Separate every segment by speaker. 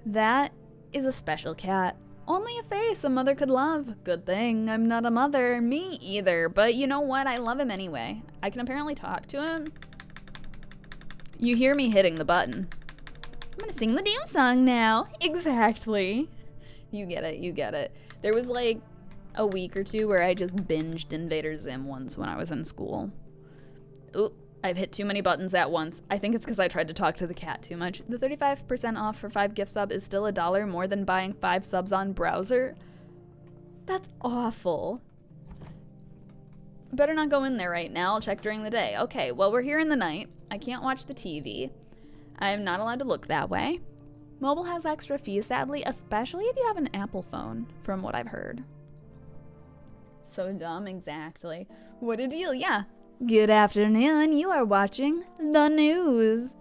Speaker 1: That is a special cat. Only a face a mother could love. Good thing I'm not a mother. Me either. But you know what? I love him anyway. I can apparently talk to him. You hear me hitting the button. I'm gonna sing the damn song now. Exactly. You get it. You get it. There was like a week or two where I just binged Invader Zim once when I was in school. Ooh, I've hit too many buttons at once. I think it's because I tried to talk to the cat too much. The 35% off for 5 gift sub is still $1 more than buying 5 subs on browser. That's awful. Better not go in there right now. I'll check during the day. Okay, well, we're here in the night. I can't watch the TV. I am not allowed to look that way. Mobile has extra fees, sadly, especially if you have an Apple phone, from what I've heard. So dumb, exactly. What a deal, yeah. Good afternoon, you are watching the news.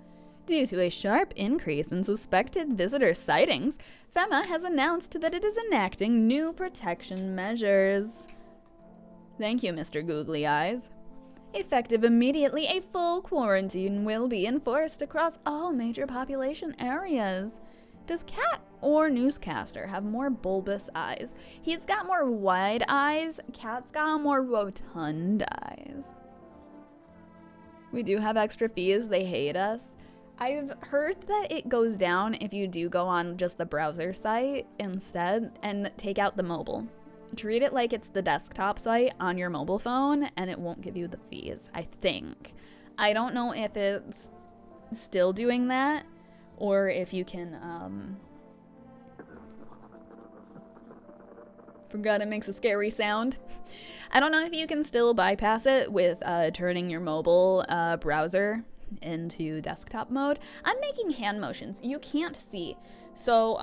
Speaker 1: Due to a sharp increase in suspected visitor sightings, FEMA has announced that it is enacting new protection measures. Thank you, Mr. Googly Eyes. Effective immediately, a full quarantine will be enforced across all major population areas. Does cat or newscaster have more bulbous eyes? He's got more wide eyes. Cat's got more rotund eyes. We do have extra fees. They hate us. I've heard that it goes down if you do go on just the browser site instead and take out the mobile. Treat it like it's the desktop site on your mobile phone and it won't give you the fees, I think. I don't know if it's still doing that or if you can, forgot it makes a scary sound. I don't know if you can still bypass it with turning your mobile browser into desktop mode. I'm making hand motions. You can't see. So,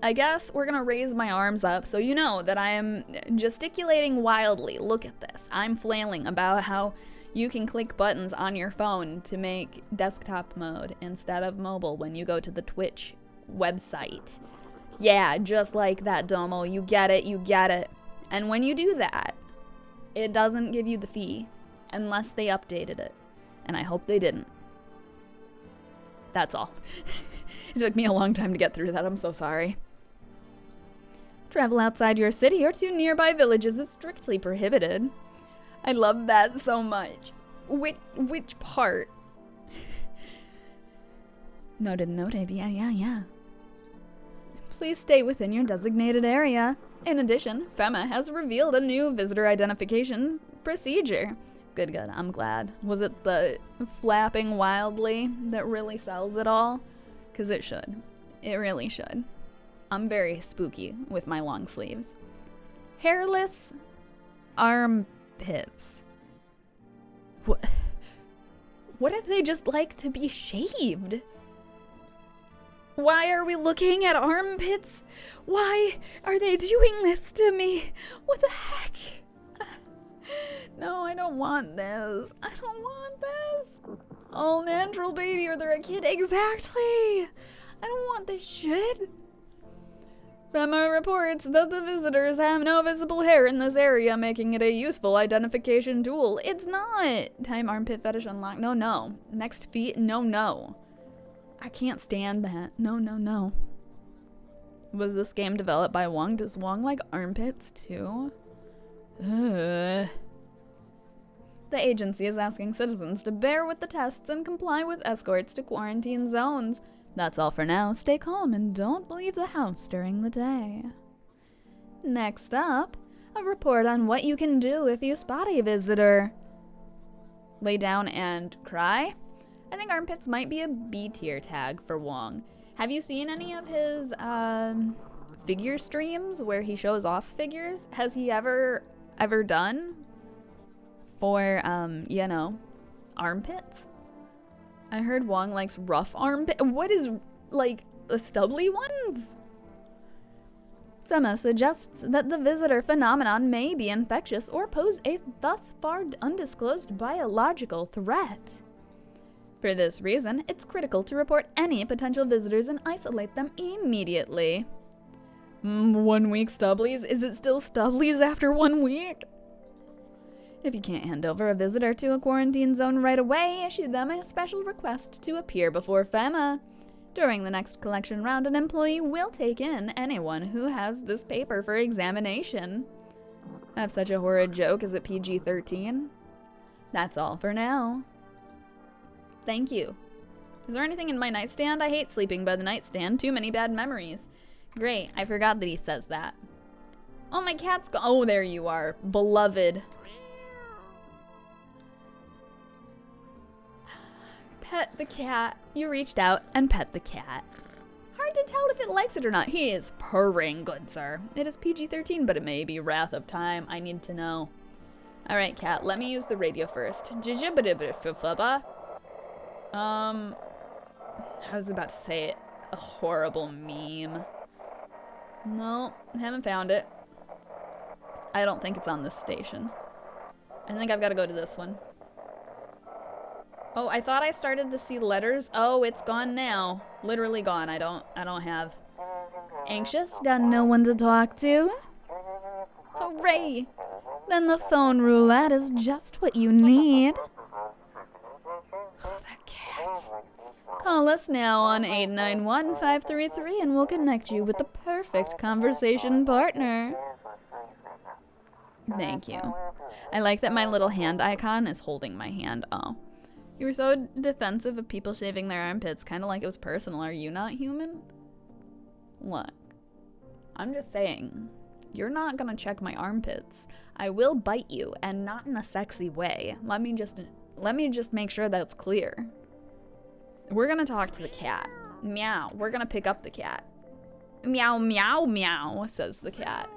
Speaker 1: I guess we're gonna raise my arms up so you know that I am gesticulating wildly. Look at this. I'm flailing about how you can click buttons on your phone to make desktop mode instead of mobile when you go to the Twitch website. Yeah, just like that, Domo. You get it, you get it. And when you do that, it doesn't give you the fee unless they updated it. And I hope they didn't. That's all. It took me a long time to get through that. I'm so sorry. Travel outside your city or to nearby villages is strictly prohibited. I love that so much. Which part? Noted. Yeah. Please stay within your designated area. In addition, FEMA has revealed a new visitor identification procedure. Good. I'm glad. Was it the flapping wildly that really sells it all? Because it should. It really should. I'm very spooky with my long sleeves. Hairless armpits. What if they just like to be shaved? Why are we looking at armpits? Why are they doing this to me? What the heck? No, I don't want this. I don't want this. All natural baby or they're a kid. Exactly. I don't want this shit. FEMA reports that the visitors have no visible hair in this area, making it a useful identification tool. It's not. Time armpit fetish unlocked. No. Next feet. No. I can't stand that. No. Was this game developed by Wong? Does Wong like armpits too? Ugh. The agency is asking citizens to bear with the tests and comply with escorts to quarantine zones. That's all for now. Stay calm and don't leave the house during the day. Next up, a report on what you can do if you spot a visitor. Lay down and cry? I think armpits might be a B tier tag for Wong. Have you seen any of his figure streams where he shows off figures? Has he ever done for armpits? I heard Wong likes rough armpit. What is, like, the stubbly ones? FEMA suggests that the visitor phenomenon may be infectious or pose a thus far undisclosed biological threat. For this reason, it's critical to report any potential visitors and isolate them immediately. 1 week stubblies? Is it still stubblies after 1 week? If you can't hand over a visitor to a quarantine zone right away, issue them a special request to appear before FEMA. During the next collection round, an employee will take in anyone who has this paper for examination. I have such a horrid joke. Is it PG-13? That's all for now. Thank you. Is there anything in my nightstand? I hate sleeping by the nightstand. Too many bad memories. Great, I forgot that he says that. Oh, my cat's gone. Oh, there you are. Beloved. Pet the cat. You reached out and pet the cat. Hard to tell if it likes it or not. He is purring, good sir. It is PG-13, but it may be Wrath of Time. I need to know. Alright, cat, let me use the radio first. I was about to say it. A horrible meme. No, haven't found it. I don't think it's on this station. I think I've got to go to this one. Oh, I thought I started to see letters. Oh, it's gone now. Literally gone. I don't have. Anxious? Got no one to talk to? Hooray! Then the phone roulette is just what you need. Oh, that cat. Call us now on 891-533 and we'll connect you with the perfect conversation partner. Thank you. I like that my little hand icon is holding my hand. Oh. You were so defensive of people shaving their armpits, kind of like it was personal. Are you not human? Look. I'm just saying. You're not gonna check my armpits. I will bite you, and not in a sexy way. Let me just make sure that's clear. We're gonna talk to the cat. Meow. We're gonna pick up the cat. Meow, meow, meow, says the cat.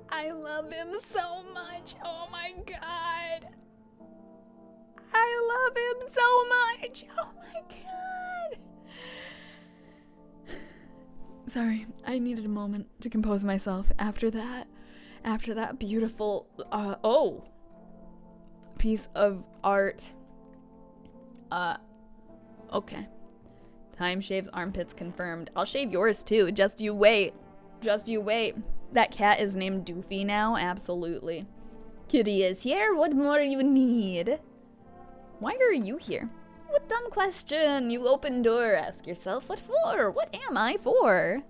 Speaker 1: I love him so much. Oh my god. I love him so much. Oh my god. Sorry, I needed a moment to compose myself after that beautiful, piece of art. Okay. Time shaves armpits confirmed. I'll shave yours too. Just you wait. Just you wait. That cat is named Doofy now. Absolutely. Kitty is here. What more you need? Why are you here? What dumb question. You open door. Ask yourself, what for? What am I for?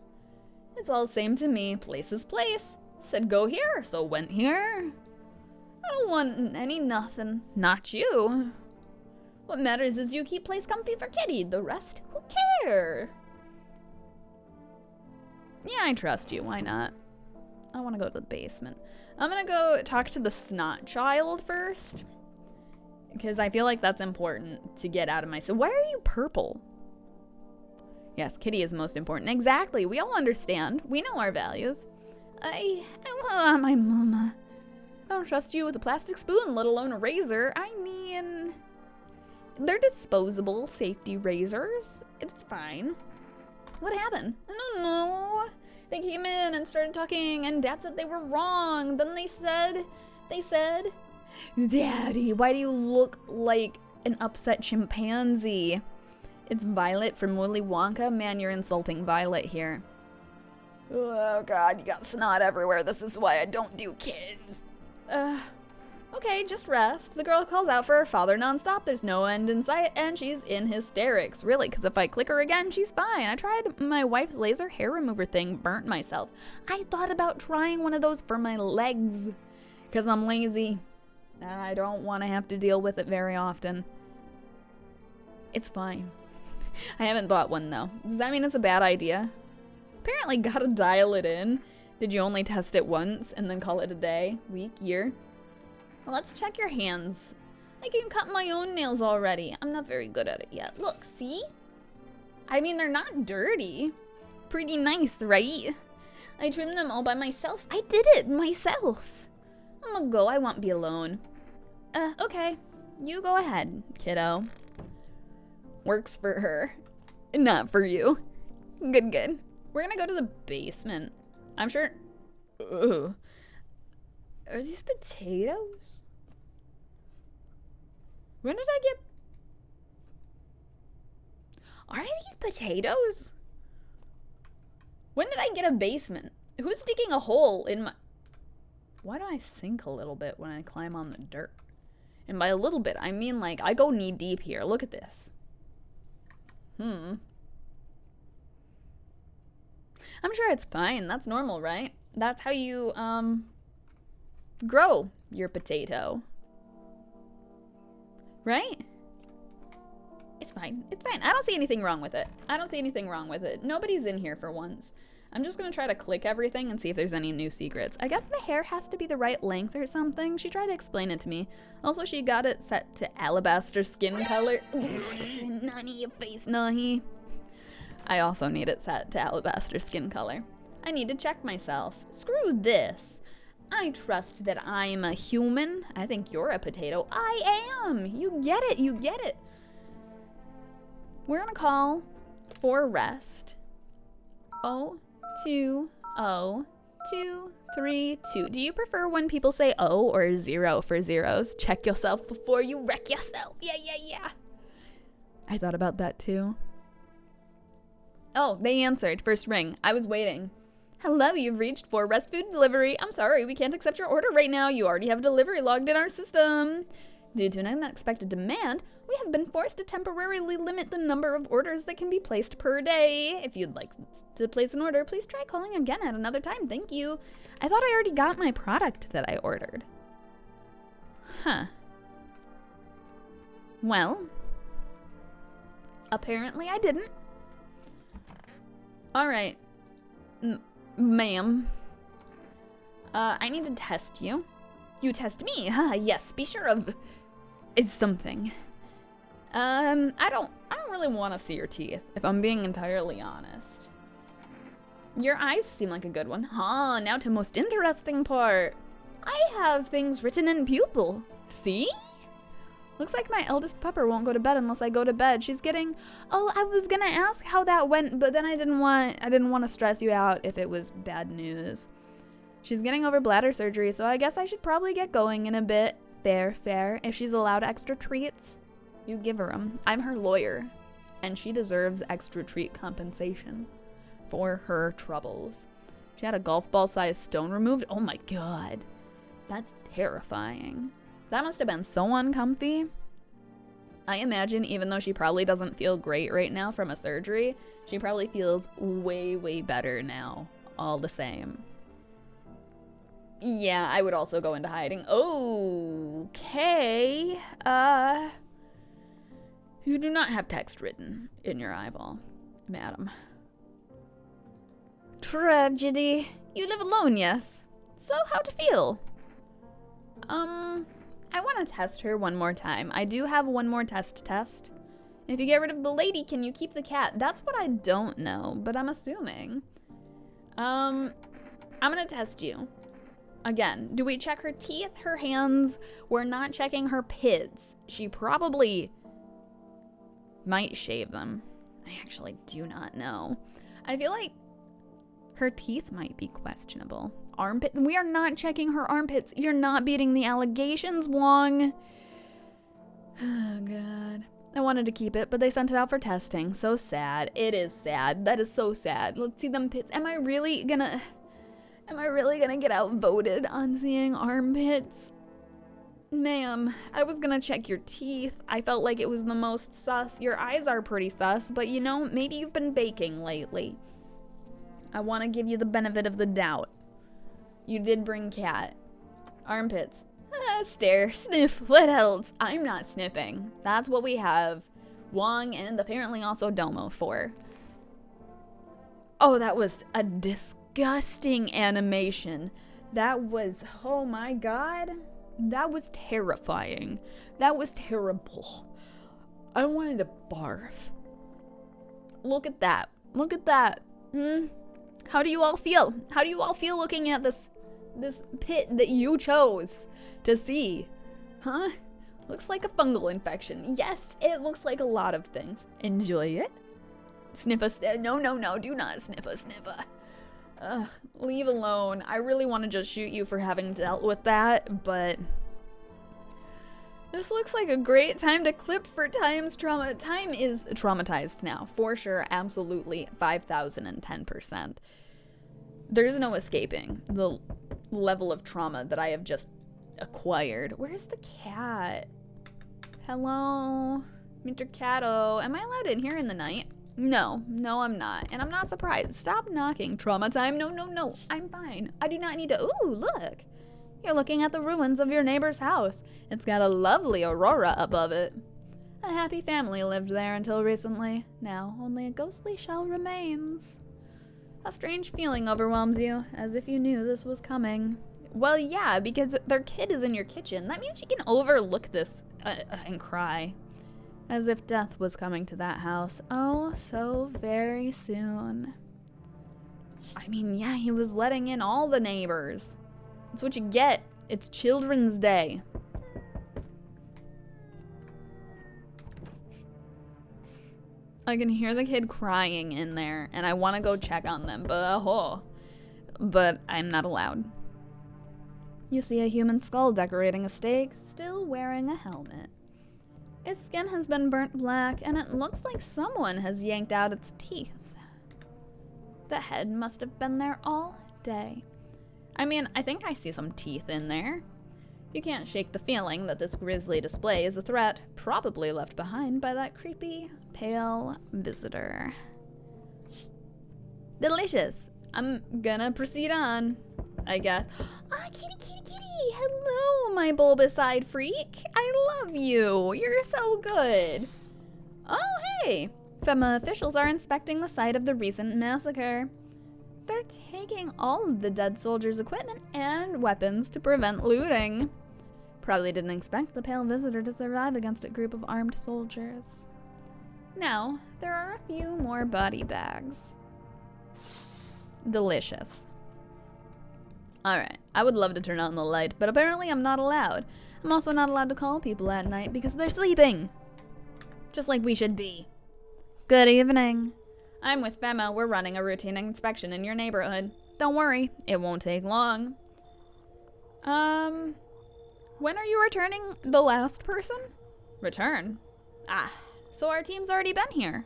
Speaker 1: It's all the same to me. Place is place. Said go here, so went here. I don't want any nothing. Not you. What matters is you keep place comfy for Kitty. The rest, who care? Yeah, I trust you. Why not? I want to go to the basement. I'm gonna go talk to the snot child first. Because I feel like that's important to get out of my... So why are you purple? Yes, Kitty is most important. Exactly. We all understand. We know our values. I want my mama. I don't trust you with a plastic spoon, let alone a razor. I mean... They're disposable safety razors. It's fine. What happened? I don't know. They came in and started talking, and Dad said they were wrong. Then they said, Daddy, why do you look like an upset chimpanzee? It's Violet from Willy Wonka. Man, you're insulting Violet here. Oh god, you got snot everywhere. This is why I don't do kids. Okay, just rest. The girl calls out for her father nonstop. There's no end in sight, and she's in hysterics. Really, because if I click her again, she's fine. I tried my wife's laser hair remover thing, burnt myself. I thought about trying one of those for my legs, because I'm lazy, and I don't want to have to deal with it very often. It's fine. I haven't bought one, though. Does that mean it's a bad idea? Apparently gotta dial it in. Did you only test it once, and then call it a day, week, year? Let's check your hands. I can cut my own nails already. I'm not very good at it yet. Look, see? I mean, they're not dirty. Pretty nice, right? I trimmed them all by myself. I did it myself. I'm gonna go. I won't be alone. Okay. You go ahead, kiddo. Works for her. Not for you. Good, good. We're gonna go to the basement. I'm sure... Ooh. Are these potatoes? When did I get... Are these potatoes? When did I get a basement? Who's digging a hole in my... Why do I sink a little bit when I climb on the dirt? And by a little bit, I mean like I go knee deep here. Look at this. I'm sure it's fine. That's normal, right? That's how you grow your potato. Right? It's fine. It's fine. I don't see anything wrong with it. I don't see anything wrong with it. Nobody's in here for once. I'm just going to try to click everything and see if there's any new secrets. I guess the hair has to be the right length or something. She tried to explain it to me. Also, she got it set to alabaster skin color. Nahi, your face, nahi. I also need it set to alabaster skin color. I need to check myself. Screw this. I trust that I'm a human. I think you're a potato. I am. You get it. You get it. We're going to call for rest. 02023 Do you prefer when people say O or 0 for zeros? Check yourself before you wreck yourself. Yeah. I thought about that too. Oh, they answered. First ring. I was waiting. Hello, you've reached for Rest Food Delivery. I'm sorry, we can't accept your order right now. You already have a delivery logged in our system. Due to an unexpected demand, we have been forced to temporarily limit the number of orders that can be placed per day. If you'd like to place an order, please try calling again at another time. Thank you. I thought I already got my product that I ordered. Huh. Well, apparently I didn't. All right. Ma'am. I need to test you. You test me, huh? Yes, be sure of it's something. I don't really want to see your teeth, if I'm being entirely honest. Your eyes seem like a good one. Huh, now to most interesting part. I have things written in pupil. See? Looks like my eldest pupper won't go to bed unless I go to bed. She's getting... Oh, I was gonna ask how that went, but then I didn't want to stress you out if it was bad news. She's getting over bladder surgery, so I guess I should probably get going in a bit. Fair. If she's allowed extra treats, you give her them. I'm her lawyer, and she deserves extra treat compensation for her troubles. She had a golf ball-sized stone removed. Oh my god. That's terrifying. That must have been so uncomfy. I imagine even though she probably doesn't feel great right now from a surgery, she probably feels way better now, all the same. Yeah, I would also go into hiding. Okay. You do not have text written in your eyeball, madam. Tragedy. You live alone, yes? So, how'd you feel? I want to test her one more time. I do have one more test. If you get rid of the lady, can you keep the cat? That's what I don't know, but I'm assuming. I'm gonna test you. Again, do we check her teeth, her hands? We're not checking her pits. She probably might shave them. I actually do not know. I feel like her teeth might be questionable. Armpit. We are not checking her armpits. You're not beating the allegations, Wong. Oh, God. I wanted to keep it, but they sent it out for testing. So sad. It is sad. That is so sad. Let's see them pits. Am I really gonna get outvoted on seeing armpits? Ma'am, I was gonna check your teeth. I felt like it was the most sus. Your eyes are pretty sus, but you know, maybe you've been baking lately. I want to give you the benefit of the doubt. You did bring cat. Armpits. Stare. Sniff. What else? I'm not sniffing. That's what we have Wong and apparently also Domo for. Oh, that was a disgusting animation. That was, oh my god. That was terrifying. That was terrible. I wanted to barf. Look at that. Look at that. How do you all feel? How do you all feel looking at this pit that you chose to see? Huh? Looks like a fungal infection. Yes, it looks like a lot of things. Enjoy it. Sniffa. No. Do not sniffa. Ugh, leave alone. I really want to just shoot you for having dealt with that, but this looks like a great time to clip for Time's trauma. Time is traumatized now, for sure, absolutely, 5,010%. There's no escaping the level of trauma that I have just acquired. Where's the cat? Hello, Mr. Cato. Am I allowed in here in the night? No, I'm not. And I'm not surprised. Stop knocking. Trauma time? No. I'm fine. I do not need to. Ooh, look. You're looking at the ruins of your neighbor's house. It's got a lovely aurora above it. A happy family lived there until recently. Now, only a ghostly shell remains. A strange feeling overwhelms you, as if you knew this was coming. Well, yeah, because their kid is in your kitchen. That means you can overlook this and cry. As if death was coming to that house. Oh, so very soon. I mean, yeah, he was letting in all the neighbors. That's what you get. It's Children's Day. I can hear the kid crying in there, and I want to go check on them, but I'm not allowed. You see a human skull decorating a stake, still wearing a helmet. Its skin has been burnt black, and it looks like someone has yanked out its teeth. The head must have been there all day. I mean, I think I see some teeth in there. You can't shake the feeling that this grisly display is a threat, probably left behind by that creepy, pale visitor. Delicious. I'm gonna proceed on, I guess. Ah, kitty. Hello, my bulbous-eyed freak. I love you. You're so good. Oh, hey. FEMA officials are inspecting the site of the recent massacre. They're taking all of the dead soldiers' equipment and weapons to prevent looting. Probably didn't expect the pale visitor to survive against a group of armed soldiers. Now, there are a few more body bags. Delicious. Alright, I would love to turn on the light, but apparently I'm not allowed. I'm also not allowed to call people at night because they're sleeping. Just like we should be. Good evening. I'm with FEMA. We're running a routine inspection in your neighborhood. Don't worry, it won't take long. When are you returning the last person? Return? Ah, so our team's already been here.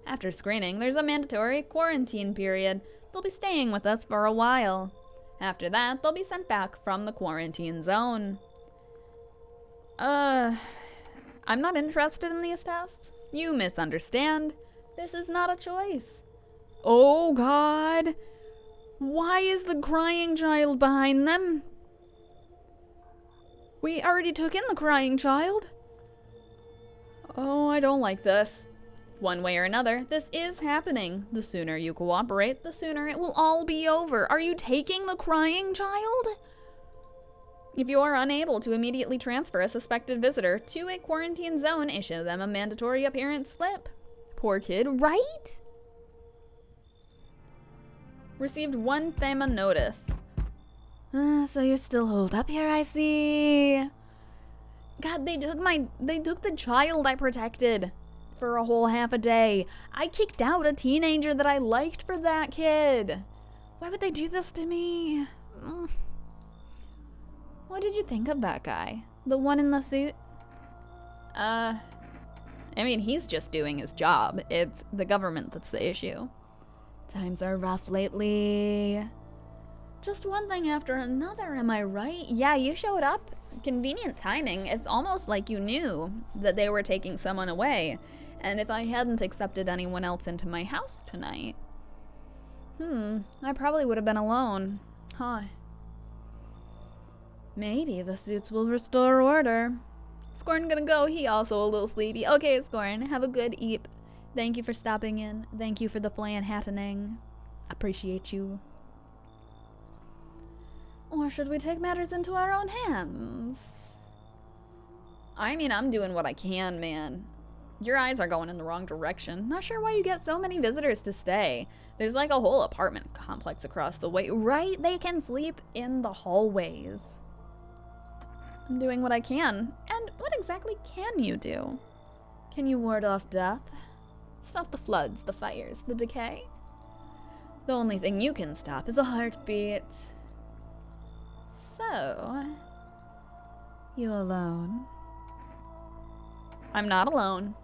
Speaker 1: After screening, there's a mandatory quarantine period. They'll be staying with us for a while. After that, they'll be sent back from the quarantine zone. I'm not interested in these tests. You misunderstand. This is not a choice. Oh, God. Why is the crying child behind them? We already took in the crying child. Oh, I don't like this. One way or another, this is happening. The sooner you cooperate, the sooner it will all be over. Are you taking the crying child? If you are unable to immediately transfer a suspected visitor to a quarantine zone, issue them a mandatory appearance slip. Poor kid, right? Received 1 FEMA notice. So you're still holed up here, I see. God, they took the child I protected for a whole half a day. I kicked out a teenager that I liked for that kid. Why would they do this to me? What did you think of that guy? The one in the suit? I mean, he's just doing his job. It's the government that's the issue. Times are rough lately. Just one thing after another, am I right? Yeah, you showed up. Convenient timing. It's almost like you knew that they were taking someone away. And if I hadn't accepted anyone else into my house tonight, I probably would have been alone. Huh. Maybe the suits will restore order. Scorn gonna go. He also a little sleepy. Okay, Scorn, have a good eep. Thank you for stopping in. Thank you for the flan hattening. Appreciate you. Or should we take matters into our own hands? I mean, I'm doing what I can, man. Your eyes are going in the wrong direction. Not sure why you get so many visitors to stay. There's like a whole apartment complex across the way, right? They can sleep in the hallways. I'm doing what I can. And what exactly can you do? Can you ward off death? Stop the floods, the fires, the decay? The only thing you can stop is a heartbeat. So, you alone? I'm not alone.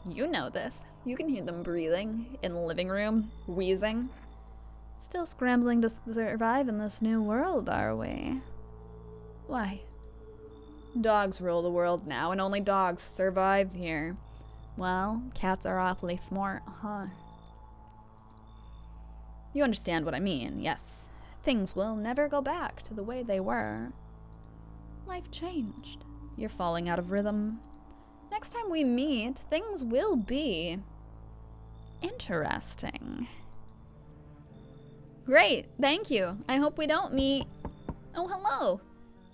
Speaker 1: You know this. You can hear them breathing in the living room, wheezing. Still scrambling to survive in this new world, are we? Why? Dogs rule the world now, and only dogs survive here. Well, cats are awfully smart, huh? You understand what I mean, yes. Things will never go back to the way they were. Life changed. You're falling out of rhythm. Next time we meet, things will be interesting. Great, thank you. I hope we don't meet. Oh, hello.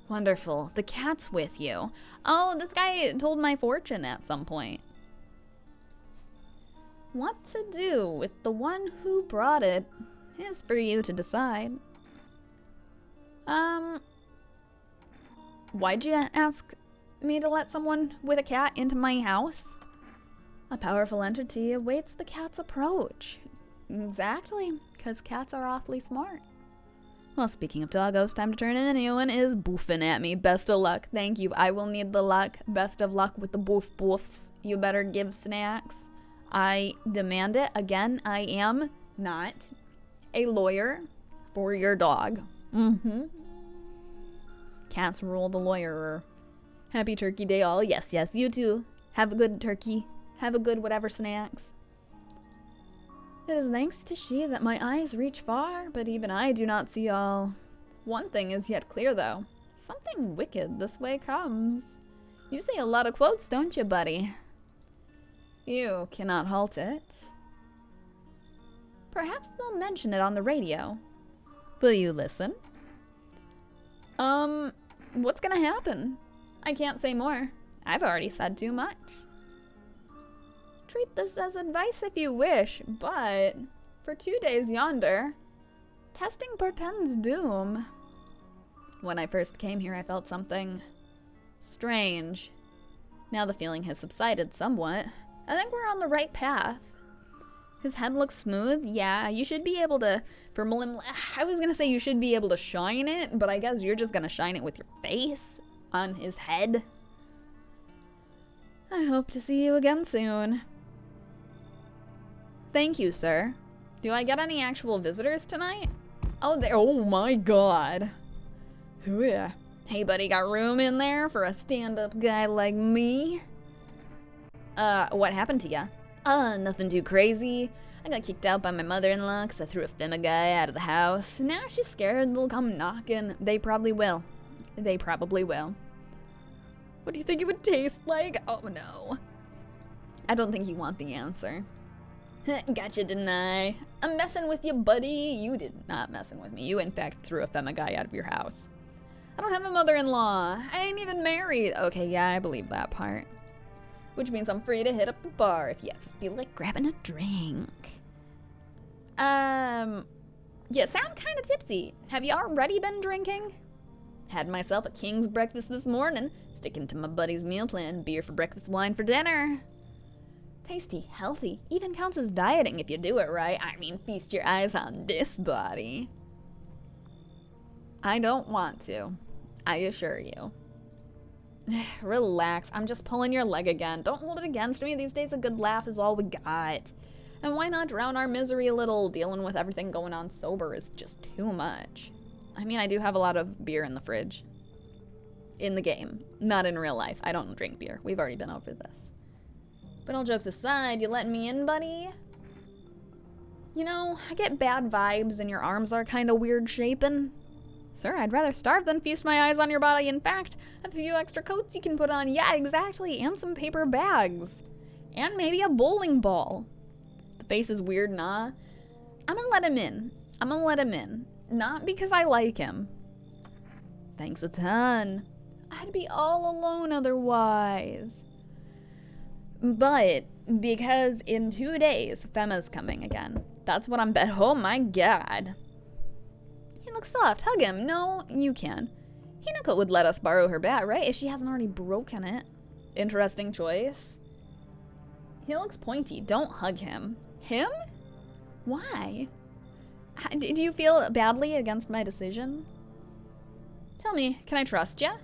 Speaker 1: Wonderful. The cat's with you. Oh, this guy told my fortune at some point. What to do with the one who brought it is for you to decide. Why'd you ask me to let someone with a cat into my house? A powerful entity awaits the cat's approach. Exactly, because cats are awfully smart. Well, speaking of doggos, time to turn in. Anyone is boofing at me. Best of luck. Thank you. I will need the luck. Best of luck with the boof boofs. You better give snacks. I demand it. Again, I am not a lawyer for your dog. Cats rule the lawyer. Happy Turkey Day all. Yes, yes, you too. Have a good turkey. Have a good whatever snacks. It is thanks to she that my eyes reach far, but even I do not see all. One thing is yet clear, though. Something wicked this way comes. You say a lot of quotes, don't you, buddy? You cannot halt it. Perhaps they'll mention it on the radio. Will you listen? What's gonna happen? I can't say more. I've already said too much. Treat this as advice if you wish, but for 2 days yonder, testing portends doom. When I first came here, I felt something strange. Now the feeling has subsided somewhat. I think we're on the right path. His head looks smooth. Yeah, you should be able to, I was gonna say you should be able to shine it, but I guess you're just gonna shine it with your face on his head. I hope to see you again soon. Thank you, sir. Do I get any actual visitors tonight? Oh my god. Ooh, yeah. Hey buddy, got room in there for a stand-up guy like me? What happened to ya? Nothing too crazy. I got kicked out by my mother-in-law because I threw a femma guy out of the house. Now she's scared they'll come knocking. They probably will. They probably will. What do you think it would taste like? Oh no. I don't think you want the answer. Gotcha, didn't I? I'm messing with you, buddy. You did not messing with me. You, in fact, threw a femma guy out of your house. I don't have a mother-in-law. I ain't even married. Okay, yeah, I believe that part. Which means I'm free to hit up the bar if you feel like grabbing a drink. You sound kind of tipsy. Have you already been drinking? Had myself a king's breakfast this morning. Sticking to my buddy's meal plan. Beer for breakfast, wine for dinner. Tasty, healthy, even counts as dieting if you do it right. I mean, feast your eyes on this body. I don't want to. I assure you. Relax, I'm just pulling your leg again. Don't hold it against me. These days a good laugh is all we got. And why not drown our misery a little? Dealing with everything going on sober is just too much. I mean, I do have a lot of beer in the fridge. In the game, not in real life. I don't drink beer. We've already been over this. But all jokes aside, you letting me in, buddy? You know, I get bad vibes and your arms are kind of weird shaping. Sir, I'd rather starve than feast my eyes on your body. In fact, a few extra coats you can put on. Yeah, exactly. And some paper bags. And maybe a bowling ball. The face is weird, nah. I'm gonna let him in. I'm gonna let him in. Not because I like him. Thanks a ton. I'd be all alone otherwise. But because in 2 days, Femma's coming again. That's what I'm bet. Oh my god. He looks soft. Hug him. No, you can. Hinako would let us borrow her bat, right? If she hasn't already broken it. Interesting choice. He looks pointy. Don't hug him. Him? Why? Do you feel badly against my decision? Tell me, can I trust ya?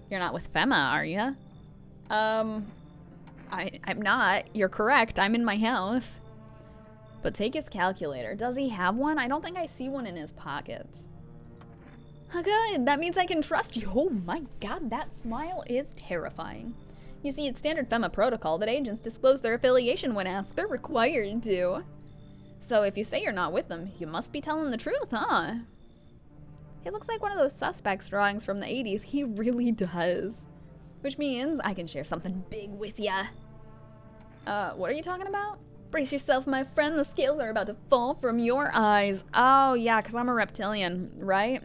Speaker 1: You're not with Femma, are ya? I'm not. You're correct. I'm in my house. But take his calculator. Does he have one? I don't think I see one in his pockets. Good, that means I can trust you. Oh my god, that smile is terrifying. You see, it's standard FEMA protocol that agents disclose their affiliation when asked. They're required to. So if you say you're not with them, you must be telling the truth, huh? He looks like one of those suspects drawings from the 80s. He really does. Which means I can share something big with ya. What are you talking about? Brace yourself, my friend. The scales are about to fall from your eyes. Oh, yeah, because I'm a reptilian, right?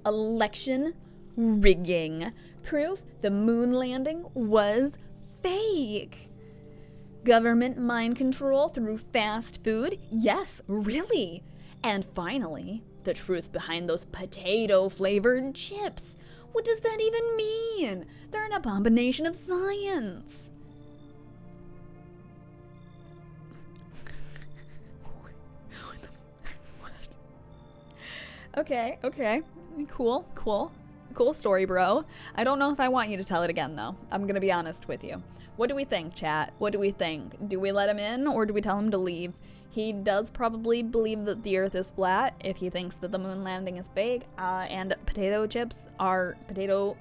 Speaker 1: Election rigging. Proof the moon landing was fake. Government mind control through fast food? Yes, really. And finally, the truth behind those potato-flavored chips. What does that even mean? They're an abomination of science. Okay. Cool story, bro. I don't know if I want you to tell it again, though. I'm gonna be honest with you. What do we think, chat? What do we think? Do we let him in, or do we tell him to leave? He does probably believe that the Earth is flat if he thinks that the moon landing is fake, and potato chips are potato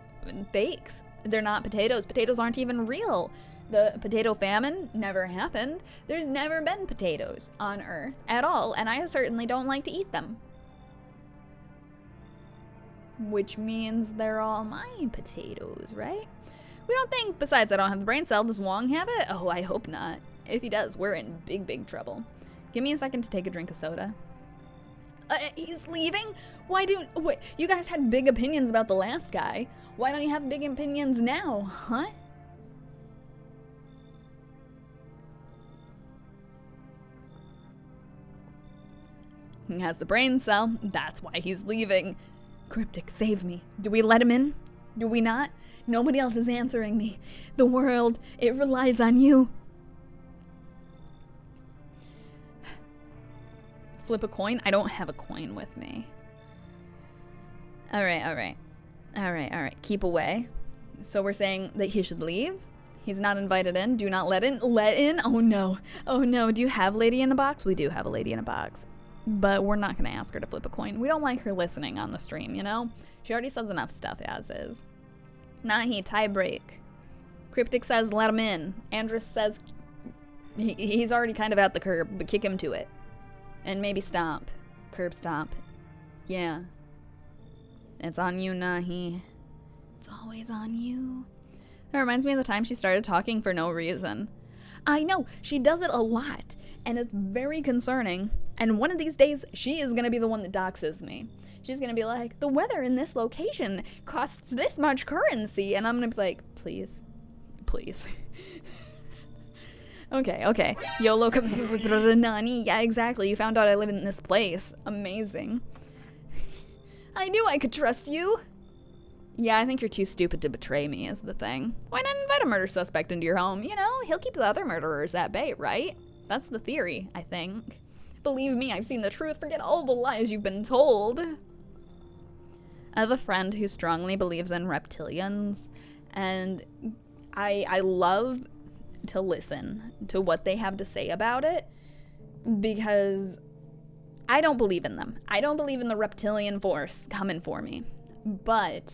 Speaker 1: fakes. They're not potatoes. Potatoes aren't even real. The potato famine never happened. There's never been potatoes on Earth at all, and I certainly don't like to eat them. Which means they're all my potatoes, right? We don't think, besides I don't have the brain cell, does Wong have it? Oh, I hope not. If he does, we're in big trouble. Give me a second to take a drink of soda. He's leaving? Wait, you guys had big opinions about the last guy. Why don't you have big opinions now, huh? He has the brain cell, that's why he's leaving. Cryptic, save me. Do we let him in? Do we not? Nobody else is answering me. The world, it relies on you. Flip a coin? I don't have a coin with me. Alright. Keep away. So we're saying that he should leave? He's not invited in? Do not let in? Let in? Oh no. Do you have Lady in a Box? We do have a Lady in a Box. But we're not going to ask her to flip a coin. We don't like her listening on the stream, you know? She already says enough stuff as is. Nahi, tie break. Cryptic says let him in. Andrus says he's already kind of at the curb, but kick him to it. And maybe stomp. Curb stomp. Yeah. It's on you, Nahi. It's always on you. That reminds me of the time she started talking for no reason. I know, she does it a lot. And it's very concerning. And one of these days, she is going to be the one that doxes me. She's going to be like, the weather in this location costs this much currency. And I'm going to be like, please. Okay. YOLO. Nani. Yeah, exactly. You found out I live in this place. Amazing. I knew I could trust you. Yeah, I think you're too stupid to betray me is the thing. Why not invite a murder suspect into your home? You know, he'll keep the other murderers at bay, right? That's the theory, I think. Believe me, I've seen the truth. Forget all the lies you've been told. I have a friend who strongly believes in reptilians, and I love to listen to what they have to say about it, because I don't believe in them. I don't believe in the reptilian force coming for me. But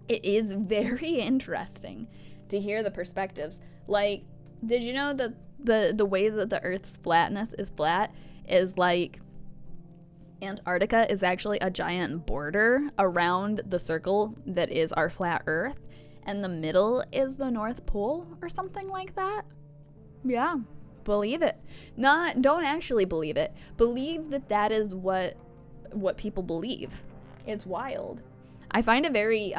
Speaker 1: it is very interesting to hear the perspectives. Like, did you know that the way that the Earth's flatness is flat is like Antarctica is actually a giant border around the circle that is our flat Earth, and the middle is the North Pole or something like that? Yeah, believe it. Don't actually believe it. Believe that that is what people believe. It's wild. I find it very,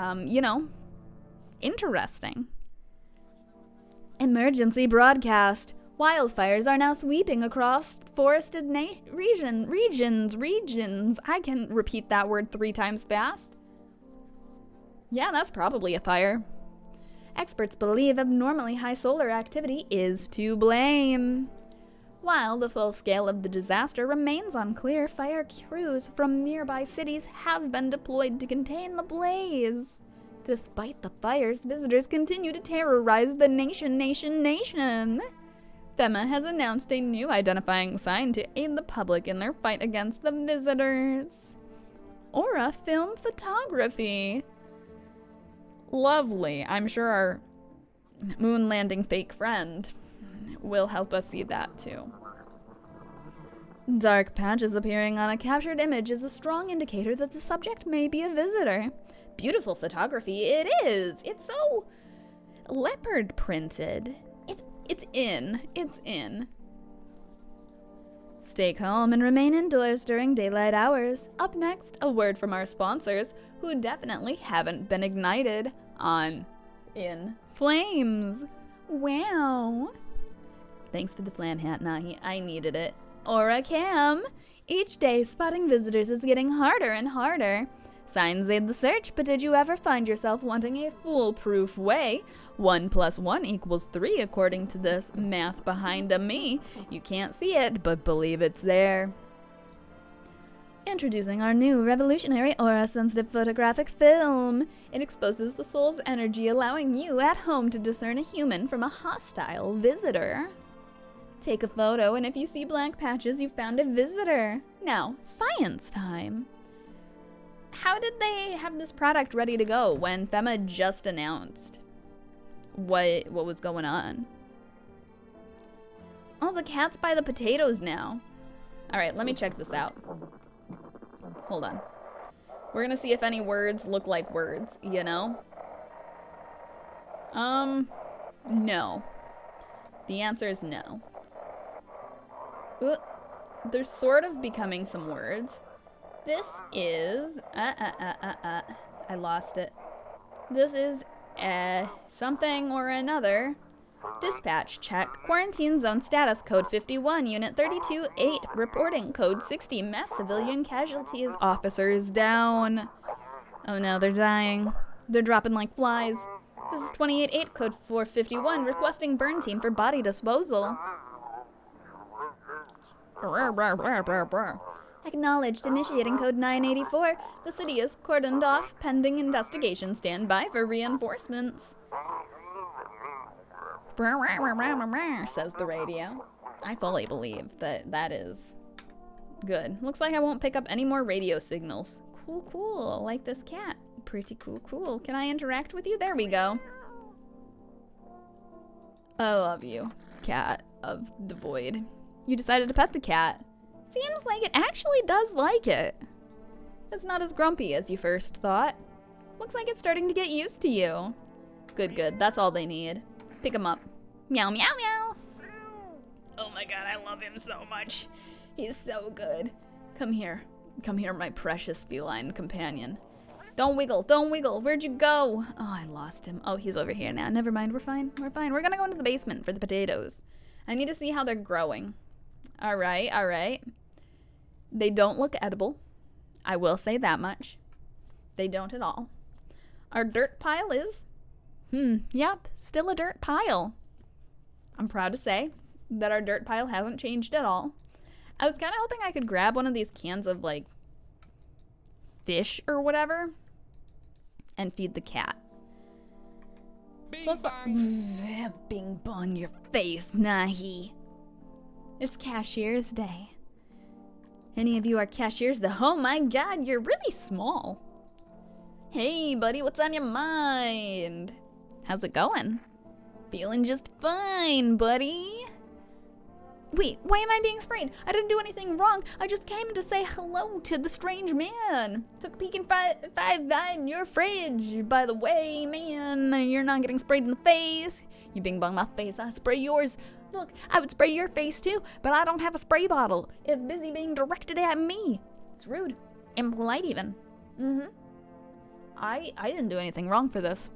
Speaker 1: interesting. Emergency broadcast. Wildfires are now sweeping across forested regions. I can repeat that word 3 times fast. Yeah, that's probably a fire. Experts believe abnormally high solar activity is to blame. While the full scale of the disaster remains unclear, fire crews from nearby cities have been deployed to contain the blaze. Despite the fires, visitors continue to terrorize the nation. FEMA has announced a new identifying sign to aid the public in their fight against the visitors. Aura film photography. Lovely. I'm sure our moon landing fake friend will help us see that too. Dark patches appearing on a captured image is a strong indicator that the subject may be a visitor. Beautiful photography. It is. It's so leopard printed. It's in. It's in. Stay calm and remain indoors during daylight hours. Up next, a word from our sponsors who definitely haven't been ignited on In Flames. Wow. Thanks for the flan hat, Nahi. I needed it. Aura Cam. Each day, spotting visitors is getting harder and harder. Signs aid the search, but did you ever find yourself wanting a foolproof way? 1 + 1 = 3 according to this math behind me. You can't see it, but believe it's there. Introducing our new revolutionary aura-sensitive photographic film. It exposes the soul's energy, allowing you at home to discern a human from a hostile visitor. Take a photo, and if you see blank patches, you found a visitor. Now, science time. How did they have this product ready to go when FEMA just announced what was going on? Oh, the cat's by the potatoes now. All right, let me check this out. Hold on. We're gonna see if any words look like words, you know? No. The answer is no. Ooh, they're sort of becoming some words. This is, I lost it. This is, something or another. Dispatch check. Quarantine zone status code 51, unit 32-8. Reporting code 60. Mass civilian casualties. Officers down. Oh no, they're dying. They're dropping like flies. This is 28-8, code 451. Requesting burn team for body disposal. Acknowledged. Initiating code 984. The city is cordoned off. Pending investigation. Stand by for reinforcements. Says the radio. I fully believe that is good. Looks like I won't pick up any more radio signals. Cool. Like this cat. Pretty cool. Can I interact with you? There we go. I love you, cat of the void. You decided to pet the cat. Seems like it actually does like it. It's not as grumpy as you first thought. Looks like it's starting to get used to you. Good. That's all they need. Pick him up. Meow, meow, meow. Oh my god, I love him so much. He's so good. Come here, my precious feline companion. Don't wiggle. Where'd you go? Oh, I lost him. Oh, he's over here now. Never mind, we're fine. We're gonna go into the basement for the potatoes. I need to see how they're growing. All right. They don't look edible. I will say that much. They don't at all. Our dirt pile is... Yep, still a dirt pile. I'm proud to say that our dirt pile hasn't changed at all. I was kind of hoping I could grab one of these cans of, like, fish or whatever and feed the cat. Bing bong your face, Nahi. It's Cashier's Day. Any of you are cashiers? Oh my god, you're really small. Hey, buddy, what's on your mind? How's it going? Feeling just fine, buddy. Wait, why am I being sprayed? I didn't do anything wrong. I just came to say hello to the strange man. Took a peek in your fridge. By the way, man, you're not getting sprayed in the face. You bing bong my face, I spray yours. Look, I would spray your face too, but I don't have a spray bottle. It's busy being directed at me. It's rude. Impolite even. I didn't do anything wrong for this.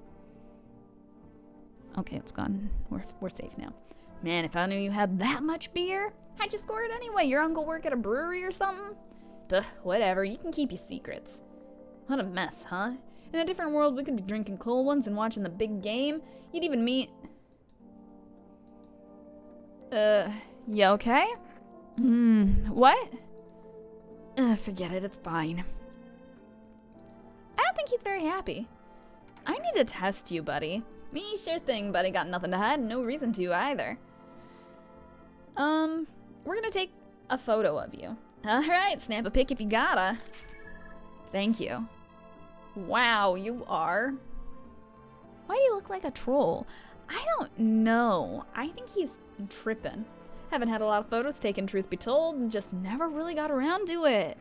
Speaker 1: Okay, it's gone. We're safe now. Man, if I knew you had that much beer, I'd just score it anyway. Your uncle work at a brewery or something? Duh, whatever. You can keep your secrets. What a mess, huh? In a different world, we could be drinking cold ones and watching the big game. You'd even meet... you okay? What? Forget it, it's fine. I don't think he's very happy. I need to test you, buddy. Me, sure thing, buddy. Got nothing to hide, no reason to either. We're gonna take a photo of you. Alright, snap a pic if you gotta. Thank you. Wow, you are? Why do you look like a troll? I don't know. I think he's tripping. Haven't had a lot of photos taken, truth be told, and just never really got around to it.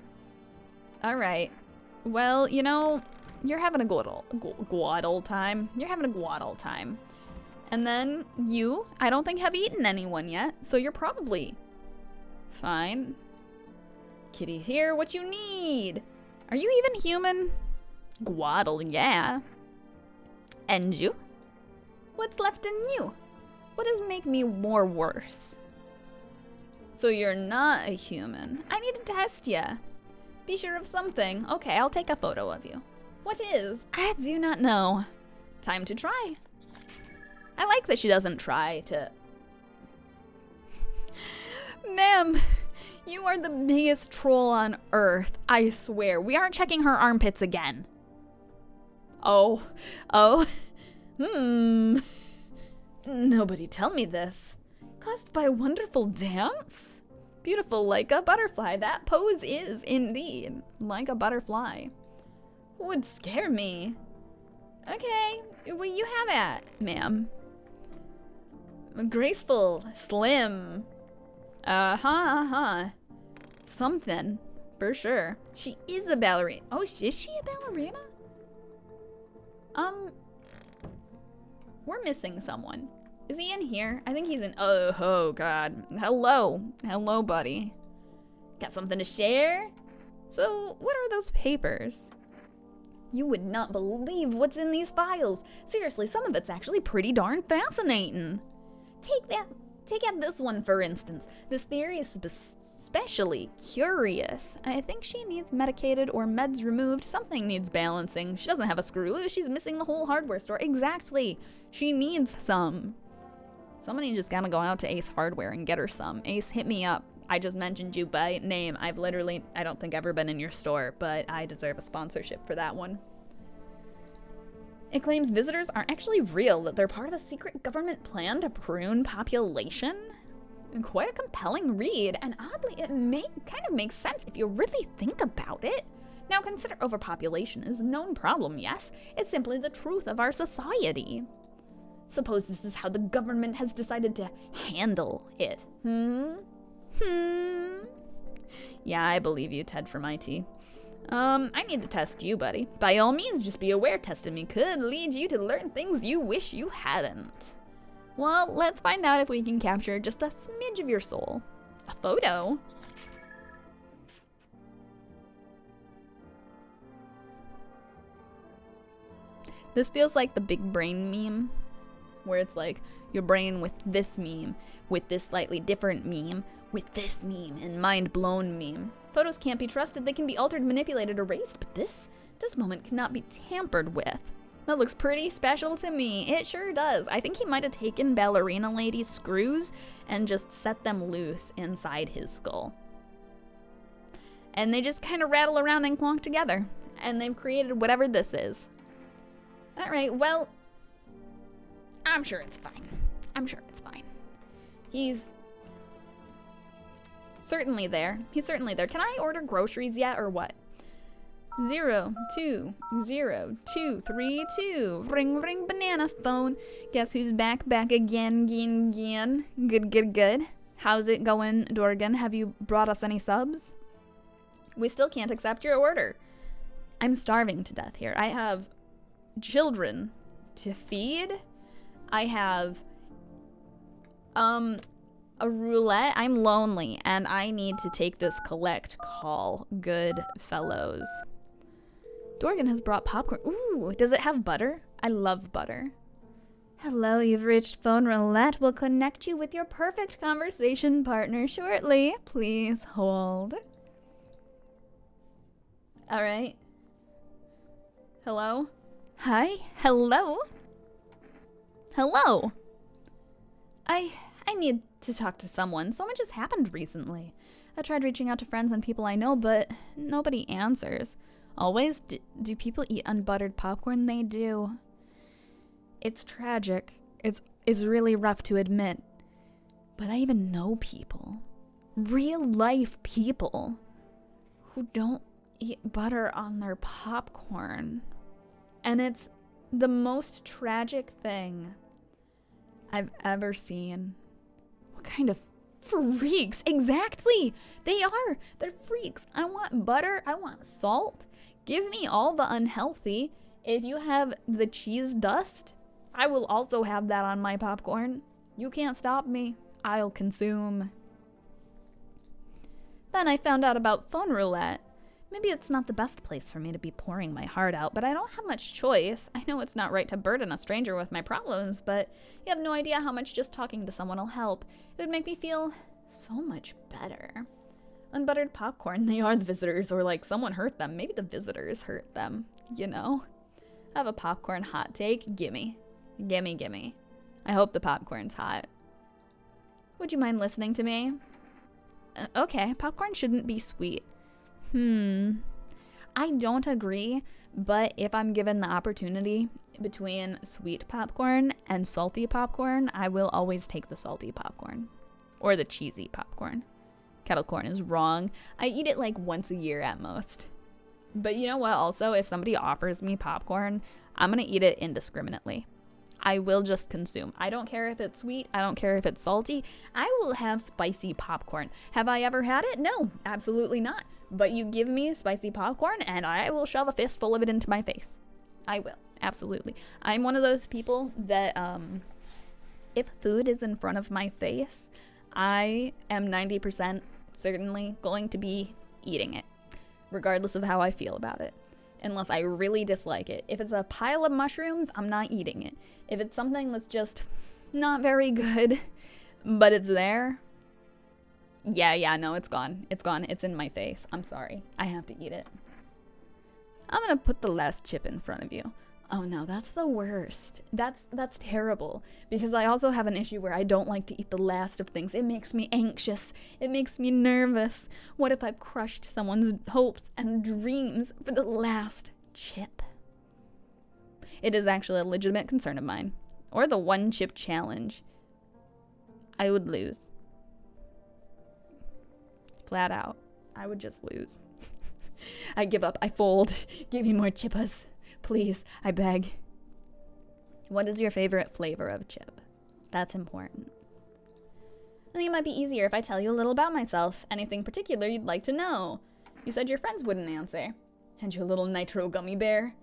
Speaker 1: Alright. Well, you know, you're having a gwaddle time. You're having a gwaddle time. And then you, I don't think, have eaten anyone yet, so you're probably fine. Kitty's here, what you need? Are you even human? Gwaddle, yeah. And you? What's left in you? What does make me more worse? So you're not a human. I need to test ya. Be sure of something. Okay, I'll take a photo of you. What is? I do not know. Time to try. I like that she doesn't try to... Ma'am, you are the biggest troll on earth. I swear. We aren't checking her armpits again. Oh. Nobody tell me this. Caused by a wonderful dance? Beautiful like a butterfly. That pose is indeed like a butterfly. Would scare me. Okay, well you have it, ma'am. Graceful, slim. Something, for sure. She is a ballerina. Oh, is she a ballerina? We're missing someone. Is he in here? I think he's in. Oh God. Hello, buddy. Got something to share? So, what are those papers? You would not believe what's in these files. Seriously, some of it's actually pretty darn fascinating. Take out this one, for instance. This theory is especially curious. I think she needs medicated or meds removed. Something needs balancing. She doesn't have a screw loose. She's missing the whole hardware store. Exactly. She needs some. Somebody just gotta go out to Ace Hardware and get her some. Ace, hit me up. I just mentioned you by name. I don't think ever been in your store, but I deserve a sponsorship for that one. It claims visitors aren't actually real, that they're part of a secret government plan to prune population. And quite a compelling read, and oddly, it kind of makes sense if you really think about it. Now consider overpopulation is a known problem, yes? It's simply the truth of our society. Suppose this is how the government has decided to handle it. Yeah, I believe you, Ted from IT. I need to test you, buddy. By all means, just be aware testing me could lead you to learn things you wish you hadn't. Well, let's find out if we can capture just a smidge of your soul. A photo? This feels like the big brain meme, where it's like your brain with this meme, with this slightly different meme, with this meme, and mind-blown meme. Photos can't be trusted. They can be altered, manipulated, erased, but this moment cannot be tampered with. That looks pretty special to me. It sure does. I think he might have taken Ballerina Lady's screws and just set them loose inside his skull. And they just kind of rattle around and clonk together. And they've created whatever this is. All right, well, I'm sure it's fine. I'm sure it's fine. He's certainly there. He's certainly there. Can I order groceries yet or what? 020232. Ring ring banana phone. Guess who's back again. Good. How's it going, Dorgan? Have you brought us any subs? We still can't accept your order. I'm starving to death here. I have children to feed. I have a roulette. I'm lonely and I need to take this collect call. Good fellows. Dorgan has brought popcorn. Ooh, does it have butter? I love butter. Hello, you've reached phone roulette. We'll connect you with your perfect conversation partner shortly. Please hold. All right. Hello? Hi? Hello? Hello? I need to talk to someone. So much has happened recently. I tried reaching out to friends and people I know, but nobody answers. Always? Do people eat unbuttered popcorn? They do. It's tragic. It's really rough to admit. But I even know people. Real life people. Who don't eat butter on their popcorn. And it's the most tragic thing I've ever seen. What kind of freaks? Exactly! They are! They're freaks. I want butter. I want salt. Give me all the unhealthy. If you have the cheese dust, I will also have that on my popcorn. You can't stop me. I'll consume. Then I found out about phone roulette. Maybe it's not the best place for me to be pouring my heart out, but I don't have much choice. I know it's not right to burden a stranger with my problems, but you have no idea how much just talking to someone will help. It would make me feel so much better. Unbuttered popcorn, they are the visitors, or like someone hurt them. Maybe the visitors hurt them, you know? I have a popcorn hot take. Gimme. Gimme, gimme. I hope the popcorn's hot. Would you mind listening to me? Okay, popcorn shouldn't be sweet. I don't agree, but if I'm given the opportunity between sweet popcorn and salty popcorn, I will always take the salty popcorn. Or the cheesy popcorn. Kettle corn is wrong. I eat it like once a year at most. But you know what, also, if somebody offers me popcorn, I'm gonna eat it indiscriminately. I will just consume. I don't care if it's sweet. I don't care if it's salty. I will have spicy popcorn. Have I ever had it? No, absolutely not. But you give me spicy popcorn and I will shove a fistful of it into my face. I will, absolutely. I'm one of those people that if food is in front of my face, I am 90% certainly going to be eating it, regardless of how I feel about it. Unless I really dislike it. If it's a pile of mushrooms, I'm not eating it. If it's something that's just not very good, but it's there, no, it's gone. It's gone. It's in my face. I'm sorry. I have to eat it. I'm gonna put the last chip in front of you. Oh no, that's the worst. That's terrible. Because I also have an issue where I don't like to eat the last of things. It makes me anxious. It makes me nervous. What if I've crushed someone's hopes and dreams for the last chip? It is actually a legitimate concern of mine. Or the one chip challenge. I would lose. Flat out. I would just lose. I give up. I fold. Give me more chippas. Please, I beg. What is your favorite flavor of chip? That's important. I think it might be easier if I tell you a little about myself. Anything particular you'd like to know? You said your friends wouldn't answer. And your little nitro gummy bear.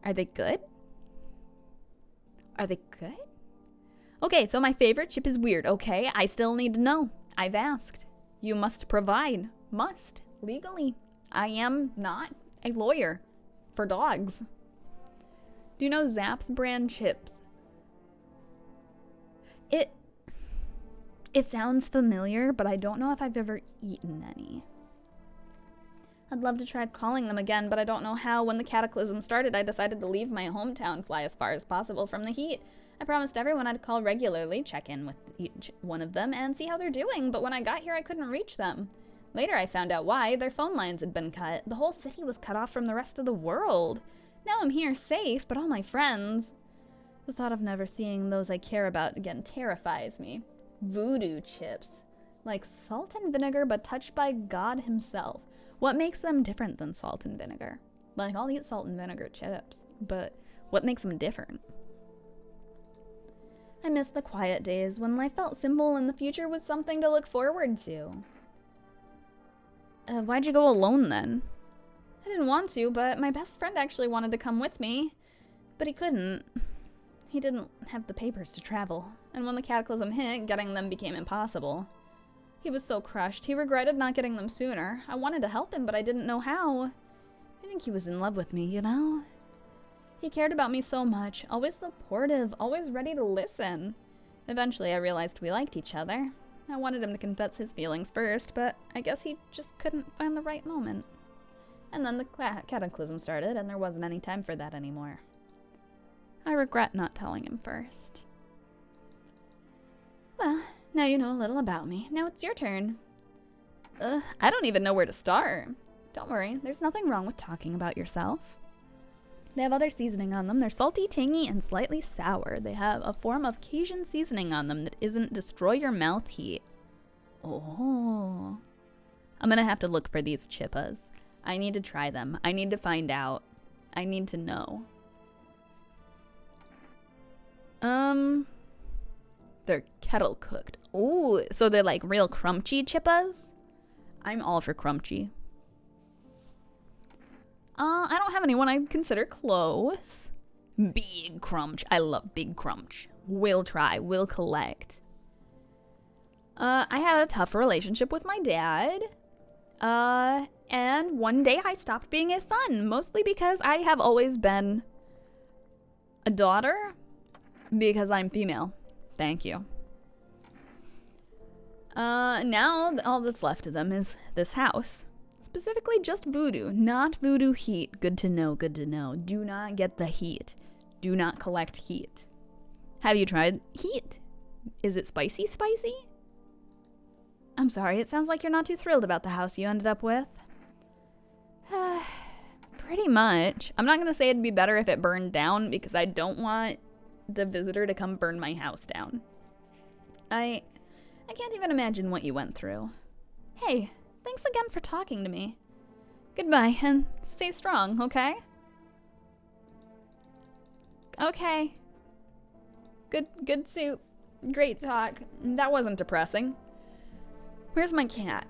Speaker 1: Are they good? Are they good? Okay, so my favorite chip is weird. Okay, I still need to know. I've asked. You must provide. Must. Legally. I am not a lawyer. For dogs. Do you know Zapp's brand chips? It sounds familiar, but I don't know if I've ever eaten any. I'd love to try calling them again, but I don't know how. When the cataclysm started, I decided to leave my hometown, fly as far as possible from the heat. I promised everyone I'd call regularly, check in with each one of them, and see how they're doing, but when I got here, I couldn't reach them. Later, I found out why. Their phone lines had been cut. The whole city was cut off from the rest of the world. Now I'm here safe, but all my friends... The thought of never seeing those I care about again terrifies me. Voodoo chips. Like salt and vinegar, but touched by God himself. What makes them different than salt and vinegar? Like, I'll eat salt and vinegar chips, but what makes them different? I miss the quiet days when life felt simple and the future was something to look forward to. Why'd you go alone then? I didn't want to, but my best friend actually wanted to come with me. But he couldn't. He didn't have the papers to travel. And when the cataclysm hit, getting them became impossible. He was so crushed. He regretted not getting them sooner. I wanted to help him, but I didn't know how. I think he was in love with me, you know? He cared about me so much. Always supportive. Always ready to listen. Eventually, I realized we liked each other. I wanted him to confess his feelings first, but I guess he just couldn't find the right moment. And then the cataclysm started, and there wasn't any time for that anymore. I regret not telling him first. Well, now you know a little about me. Now it's your turn. I don't even know where to start. Don't worry, there's nothing wrong with talking about yourself. They have other seasoning on them. They're salty, tangy, and slightly sour. They have a form of Cajun seasoning on them that isn't destroy your mouth heat. Oh. I'm gonna have to look for these chippas. I need to try them. I need to find out. I need to know. They're kettle cooked. Ooh, so they're like real crunchy chippas? I'm all for crunchy. I don't have anyone I'd consider close. Big crunch. I love big crunch. Will try. Will collect. I had a tough relationship with my dad. And one day I stopped being his son. Mostly because I have always been a daughter. Because I'm female. Thank you. Now all that's left of them is this house. Specifically just voodoo, not voodoo heat. Good to know, good to know. Do not get the heat. Do not collect heat. Have you tried heat? Is it spicy? I'm sorry, it sounds like you're not too thrilled about the house you ended up with. Pretty much. I'm not gonna say it'd be better if it burned down because I don't want the visitor to come burn my house down. I can't even imagine what you went through. Hey, thanks again for talking to me. Goodbye, and stay strong, okay? Okay. Good soup. Great talk. That wasn't depressing. Where's my cat?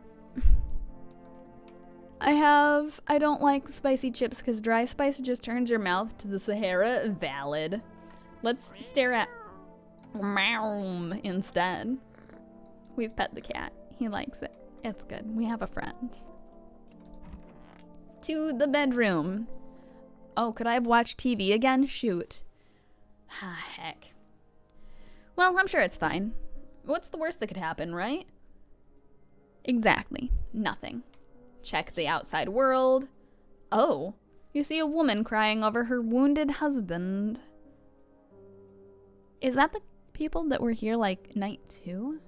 Speaker 1: I don't like spicy chips because dry spice just turns your mouth to the Sahara. Valid. Let's stare at Meow instead. We've pet the cat. He likes it. It's good. We have a friend. To the bedroom. Oh, could I have watched TV again? Shoot. Ah, heck. Well, I'm sure it's fine. What's the worst that could happen, right? Exactly. Nothing. Check the outside world. Oh, you see a woman crying over her wounded husband. Is that the people that were here like night 2?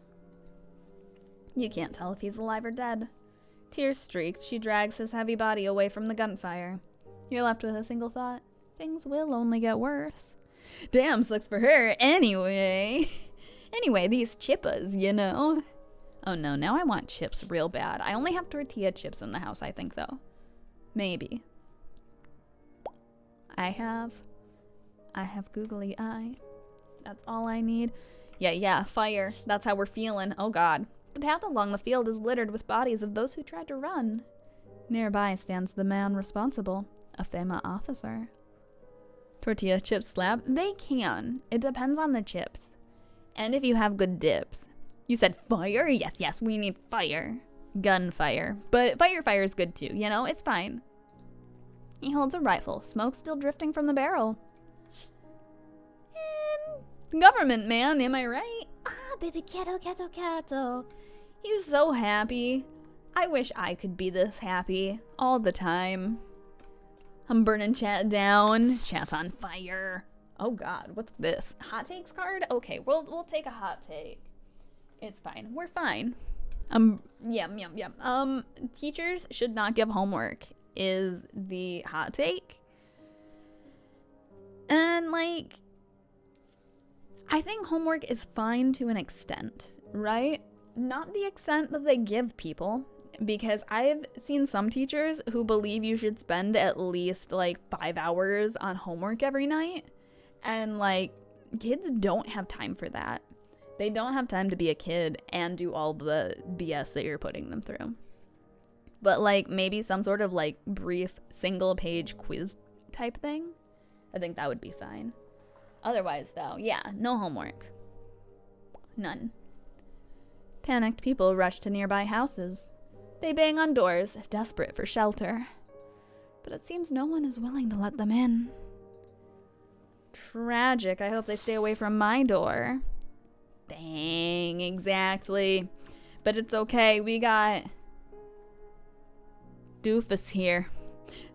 Speaker 1: You can't tell if he's alive or dead. Tears streaked, she drags his heavy body away from the gunfire. You're left with a single thought. Things will only get worse. Damn, sucks for her. Anyway, these chippas, you know. Oh no, now I want chips real bad. I only have tortilla chips in the house, I think, though. Maybe. I have googly eye. That's all I need. Yeah, fire. That's how we're feeling. Oh god. The path along the field is littered with bodies of those who tried to run. Nearby stands the man responsible, a FEMA officer. Tortilla chips slap? They can. It depends on the chips. And if you have good dips. You said fire? Yes, we need fire. Gunfire. But fire is good too, you know? It's fine. He holds a rifle, smoke still drifting from the barrel. Government man, am I right? Ah, baby catto. He's so happy. I wish I could be this happy all the time. I'm burning chat down. Chat's on fire. Oh god, what's this? Hot takes card? Okay, we'll take a hot take. It's fine. We're fine. Teachers should not give homework is the hot take. And like, I think homework is fine to an extent, right? Not the extent that they give people, because I've seen some teachers who believe you should spend at least like 5 hours on homework every night. And like, kids don't have time for that. They don't have time to be a kid and do all the BS that you're putting them through. But like maybe some sort of like brief single page quiz type thing. I think that would be fine. Otherwise though, yeah, no homework. None. Panicked people rush to nearby houses. They bang on doors, desperate for shelter. But it seems no one is willing to let them in. Tragic. I hope they stay away from my door. Dang, exactly. But it's okay, we got Doofus here.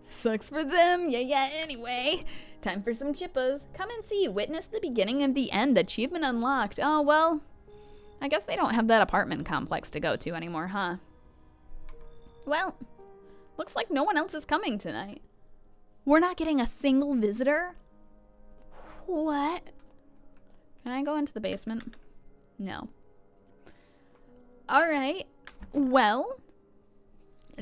Speaker 1: Sucks for them. Yeah, anyway. Time for some chippas. Come and see. Witness the beginning of the end. Achievement unlocked. Oh, well. I guess they don't have that apartment complex to go to anymore, huh? Well, looks like no one else is coming tonight. We're not getting a single visitor? What? Can I go into the basement? No. Alright. Well,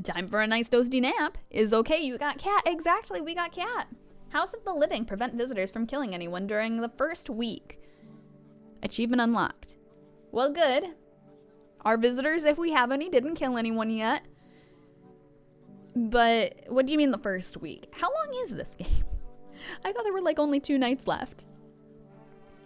Speaker 1: Time for a nice toasty nap. Is okay, you got cat. Exactly, we got cat. House of the Living. Prevent visitors from killing anyone during the first week. Achievement unlocked. Well, good. Our visitors, if we have any, didn't kill anyone yet. But what do you mean the first week? How long is this game? I thought there were like only 2 nights left.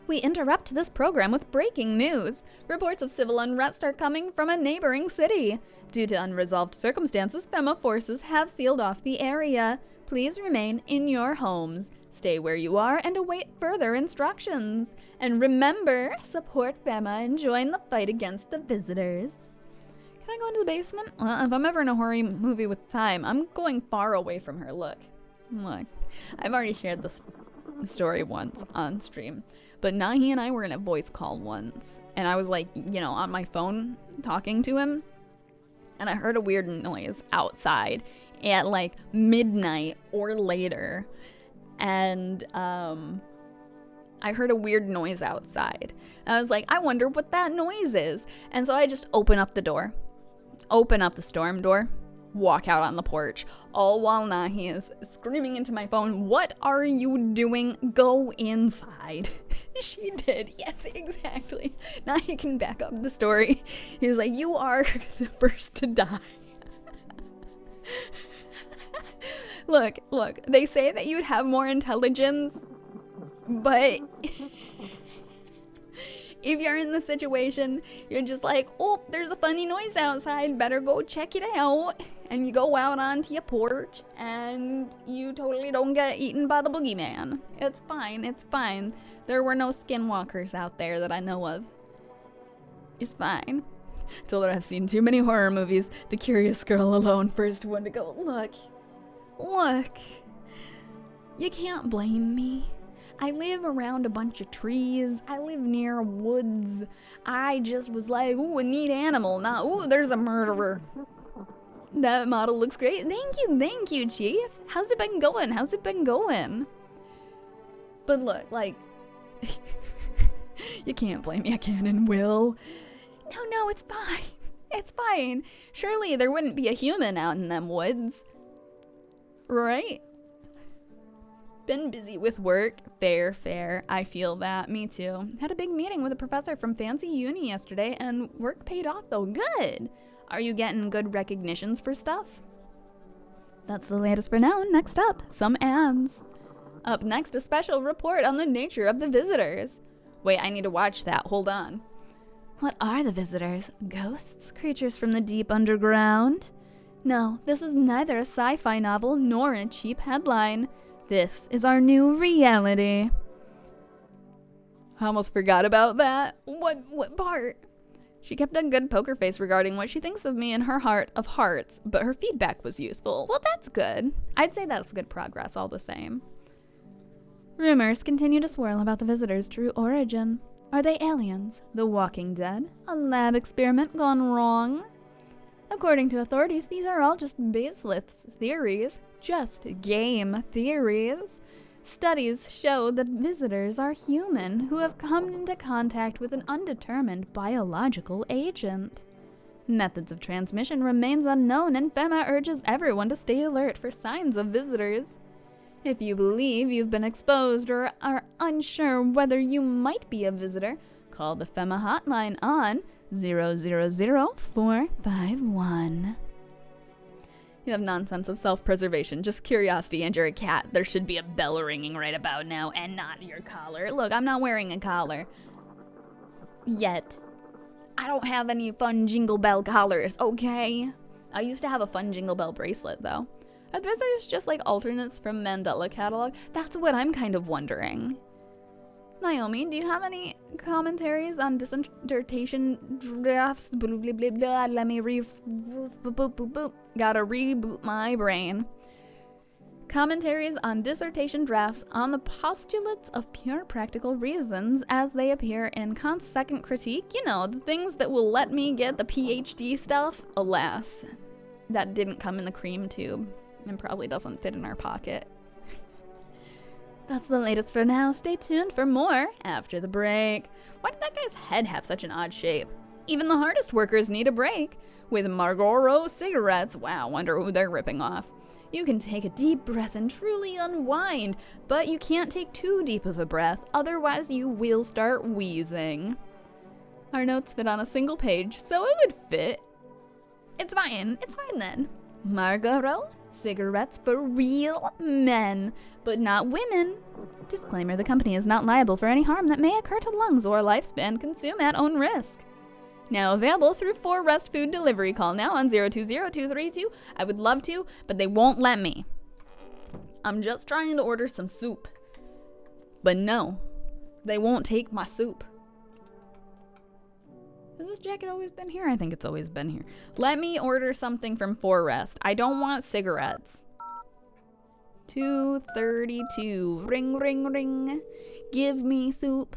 Speaker 1: We interrupt this program with breaking news. Reports of civil unrest are coming from a neighboring city. Due to unresolved circumstances, FEMA forces have sealed off the area. Please remain in your homes. Stay where you are and await further instructions. And remember, support FEMA and join the fight against the visitors. Can I go into the basement? Well, if I'm ever in a horror movie with time, I'm going far away from her. Look. I've already shared this story once on stream. But Nahi and I were in a voice call once. And I was like, on my phone talking to him. And I heard a weird noise outside at like midnight or later. And I heard a weird noise outside. And I was like, I wonder what that noise is. And so I just open up the door. Open up the storm door. Walk out on the porch. All while Nahi is screaming into my phone, what are you doing? Go inside. She did. Yes, exactly. Nahi can back up the story. He's like, you are the first to die. Look. They say that you'd have more intelligence, but if you're in the situation, you're just like, oh, there's a funny noise outside. Better go check it out. And you go out onto your porch, and you totally don't get eaten by the boogeyman. It's fine. There were no skinwalkers out there that I know of. It's fine. Told her I've seen too many horror movies. The curious girl alone, first one to go, look. You can't blame me. I live around a bunch of trees. I live near woods. I just was like, ooh, a neat animal. Not, ooh, there's a murderer. That model looks great. Thank you, Chief. How's it been going? But look, like, you can't blame me. I can and will. No, it's fine. It's fine. Surely there wouldn't be a human out in them woods. Right? Been busy with work. Fair. I feel that. Me too. Had a big meeting with a professor from fancy uni yesterday, and work paid off though. Good. Are you getting good recognitions for stuff? That's the latest for now. Next up, some ads. Up next, a special report on the nature of the visitors. Wait, I need to watch that. Hold on. What are the visitors? Ghosts? Creatures from the deep underground? No, this is neither a sci-fi novel nor a cheap headline. This is our new reality. I almost forgot about that. What part? She kept a good poker face regarding what she thinks of me in her heart of hearts, but her feedback was useful. Well, that's good. I'd say that's good progress all the same. Rumors continue to swirl about the visitors' true origin. Are they aliens? The Walking Dead? A lab experiment gone wrong? According to authorities, these are all just baseless theories. Just game theories. Studies show that visitors are human who have come into contact with an undetermined biological agent. Methods of transmission remains unknown, and FEMA urges everyone to stay alert for signs of visitors. If you believe you've been exposed or are unsure whether you might be a visitor, call the FEMA hotline on 000-451. You have nonsense of self-preservation, just curiosity, and you're a cat. There should be a bell ringing right about now, and not your collar. Look, I'm not wearing a collar. Yet. I don't have any fun Jingle Bell collars, okay? I used to have a fun Jingle Bell bracelet, though. Are visitors just like alternates from Mandela catalog? That's what I'm kind of wondering. Naomi, do you have any commentaries on dissertation drafts? Blah, blah, blah, blah. Let me gotta reboot my brain. Commentaries on dissertation drafts on the postulates of pure practical reasons as they appear in Kant's Second Critique. You know, the things that will let me get the PhD stuff. Alas, that didn't come in the cream tube and probably doesn't fit in our pocket. That's the latest for now. Stay tuned for more after the break. Why did that guy's head have such an odd shape? Even the hardest workers need a break. With Marlboro cigarettes, wow, wonder who they're ripping off. You can take a deep breath and truly unwind, but you can't take too deep of a breath, otherwise you will start wheezing. Our notes fit on a single page, so it would fit. It's fine then. Marlboro cigarettes for real men, but not women. Disclaimer, the company is not liable for any harm that may occur to lungs or lifespan. Consume at own risk. Now available through 4 Rest Food Delivery. Call now on 020-232. I would love to, but they won't let me. I'm just trying to order some soup. But no, they won't take my soup. Has this jacket always been here? I think it's always been here. Let me order something from 4 Rest. I don't want cigarettes. 232. Ring, ring, ring. Give me soup.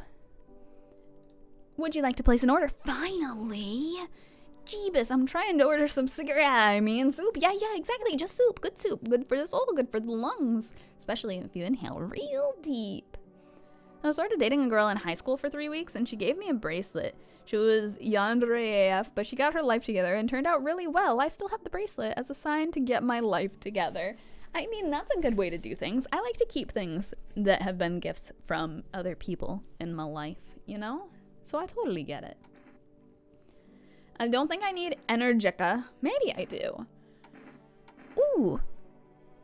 Speaker 1: Would you like to place an order? Finally! Jeebus, I'm trying to order some soup. Yeah, exactly. Just soup. Good soup. Good for the soul. Good for the lungs. Especially if you inhale real deep. I started dating a girl in high school for 3 weeks, and she gave me a bracelet. She was yandere AF, but she got her life together and turned out really well. I still have the bracelet as a sign to get my life together. I mean, that's a good way to do things. I like to keep things that have been gifts from other people in my life, you know? So I totally get it. I don't think I need Energica. Maybe I do. Ooh,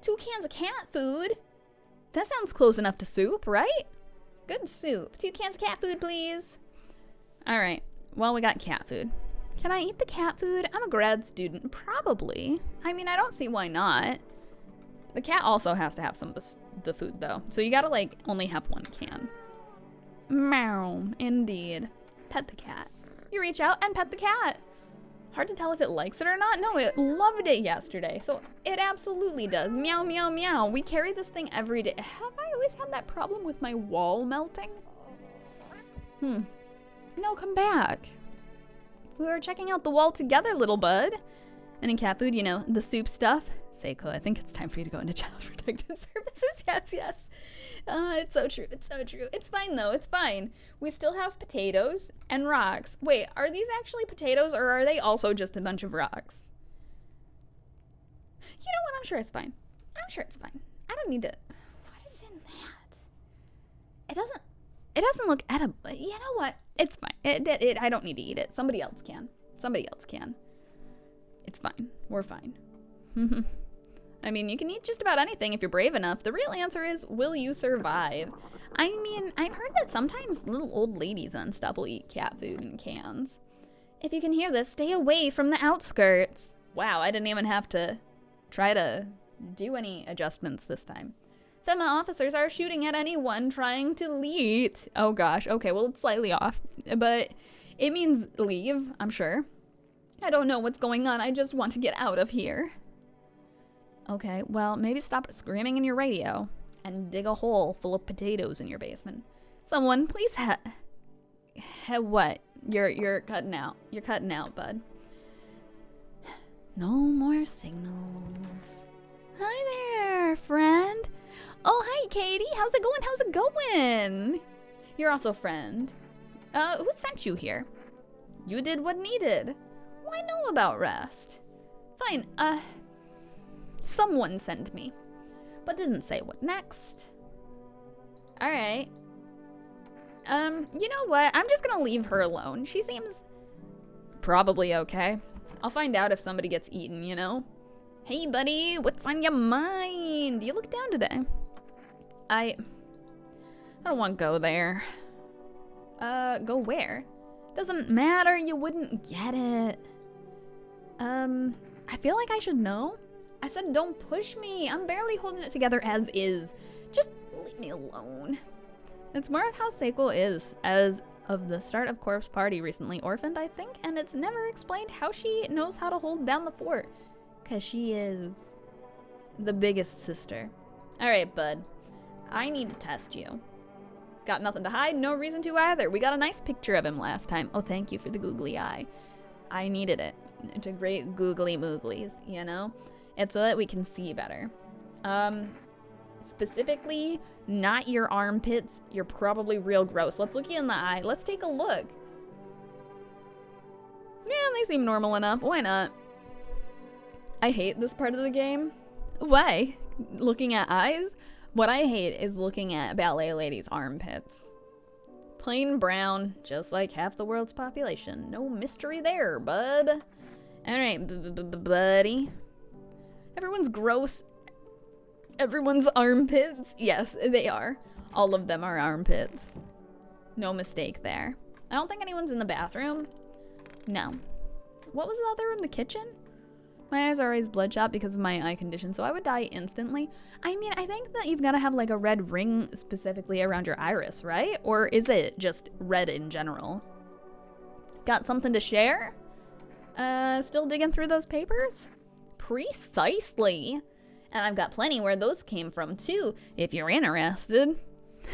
Speaker 1: 2 cans of cat food. That sounds close enough to soup, right? Good soup. 2 cans of cat food, please. All right. Well, we got cat food. Can I eat the cat food? I'm a grad student. Probably. I mean, I don't see why not. The cat also has to have some of the food, though. So you gotta, like, only have 1 can. Meow. Indeed. Pet the cat. You reach out and pet the cat. Hard to tell if it likes it or not. No, it loved it yesterday. So it absolutely does. Meow, meow, meow. We carry this thing every day. Have I always had that problem with my wall melting? No, come back. We were checking out the wall together, little bud. Any cat food, you know, the soup stuff. Seiko, I think it's time for you to go into Child Protective Services. Yes. It's so true. It's so true. It's fine, though. It's fine. We still have potatoes and rocks. Wait, are these actually potatoes, or are they also just a bunch of rocks? You know what? I'm sure it's fine. I'm sure it's fine. I don't need to... What is in that? It doesn't look edible. You know what? It's fine. I don't need to eat it. Somebody else can. It's fine. We're fine. I mean, you can eat just about anything if you're brave enough. The real answer is, will you survive? I mean, I've heard that sometimes little old ladies and stuff will eat cat food in cans. If you can hear this, stay away from the outskirts. Wow, I didn't even have to try to do any adjustments this time. FEMA officers are shooting at anyone trying to leave. Oh gosh, okay, well, it's slightly off, but it means leave, I'm sure. I don't know what's going on, I just want to get out of here. Okay, well, maybe stop screaming in your radio and dig a hole full of potatoes in your basement. Someone, please what? You're cutting out. You're cutting out, bud. No more signals. Hi there, friend. Oh, hi, Katie. How's it going? How's it going? You're also friend. Who sent you here? You did what needed. Why know about rest? Fine, someone sent me, but didn't say what next. All right. You know what? I'm just gonna leave her alone. She seems probably okay. I'll find out if somebody gets eaten, you know? Hey, buddy, what's on your mind? You look down today. I don't want to go there. Go where? Doesn't matter, you wouldn't get it. I feel like I should know. I said don't push me. I'm barely holding it together as is. Just leave me alone. It's more of how Seiko is. As of the start of Corpse Party, recently orphaned, I think, and it's never explained how she knows how to hold down the fort. Because she is the biggest sister. Alright, bud. I need to test you. Got nothing to hide, no reason to either. We got a nice picture of him last time. Oh, thank you for the googly eye. I needed it. It's a great googly mooglies, you know? It's so that we can see better. Specifically, not your armpits. You're probably real gross. Let's look you in the eye. Let's take a look. they seem normal enough. Why not? I hate this part of the game. Why? Looking at eyes? What I hate is looking at ballet lady's armpits. Plain brown, just like half the world's population. No mystery there, bud. Alright, buddy. Everyone's gross. Everyone's armpits. Yes, they are. All of them are armpits. No mistake there. I don't think anyone's in the bathroom. No. What was the other room? The kitchen? My eyes are always bloodshot because of my eye condition, so I would die instantly. I mean, I think that you've got to have like a red ring specifically around your iris, right? Or is it just red in general? Got something to share? Still digging through those papers? Precisely. And I've got plenty where those came from too, if you're interested.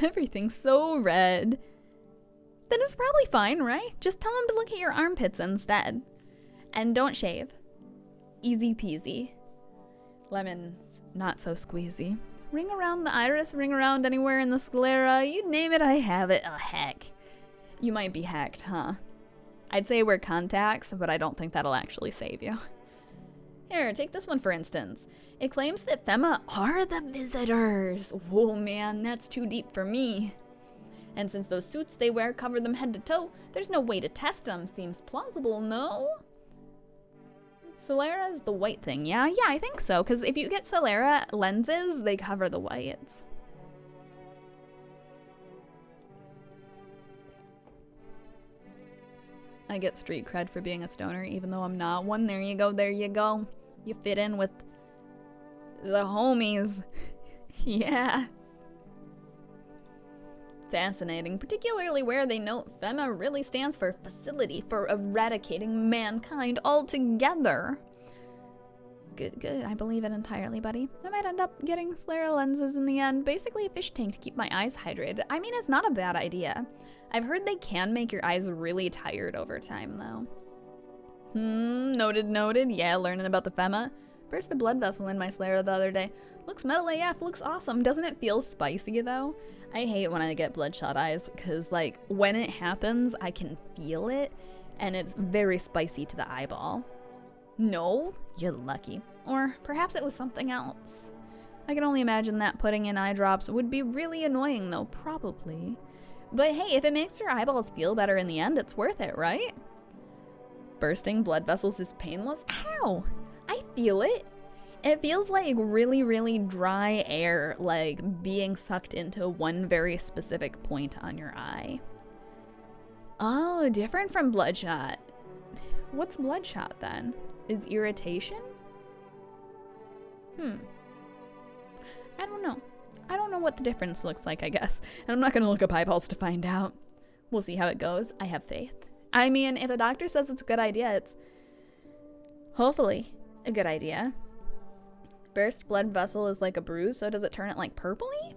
Speaker 1: Everything's so red. Then it's probably fine, right? Just tell them to look at your armpits instead. And don't shave. Easy peasy. Lemon, not so squeezy. Ring around the iris, ring around anywhere in the sclera. You name it, I have it. Oh, heck. You might be hacked, huh? I'd say wear contacts, but I don't think that'll actually save you. Here, take this one for instance. It claims that Femma are the visitors. Whoa, man, that's too deep for me. And since those suits they wear cover them head to toe, there's no way to test them. Seems plausible, no? Sclera's the white thing. Yeah, I think so. Because if you get sclera lenses, they cover the whites. I get street cred for being a stoner, even though I'm not one. There you go, there you go. You fit in with the homies. Yeah. Fascinating, particularly where they note FEMA really stands for Facility for Eradicating Mankind Altogether. Good, I believe it entirely, buddy. I might end up getting sclera lenses in the end. Basically a fish tank to keep my eyes hydrated. I mean, it's not a bad idea. I've heard they can make your eyes really tired over time, though. Noted. Yeah, learning about the FEMA. Burst a blood vessel in my sclera the other day. Looks metal AF, looks awesome. Doesn't it feel spicy, though? I hate when I get bloodshot eyes, because, like, when it happens, I can feel it, and it's very spicy to the eyeball. No? You're lucky. Or perhaps it was something else. I can only imagine that putting in eye drops would be really annoying, though, probably. But hey, if it makes your eyeballs feel better in the end, it's worth it, right? Bursting blood vessels is painless? Ow! I feel it. It feels like really, really dry air, like being sucked into one very specific point on your eye. Oh, different from bloodshot. What's bloodshot then? Is irritation? I don't know. I don't know what the difference looks like, I guess. And I'm not gonna look up eyeballs to find out. We'll see how it goes. I have faith. I mean, if a doctor says it's a good idea, it's hopefully a good idea. Burst blood vessel is like a bruise, so does it turn it like purpley?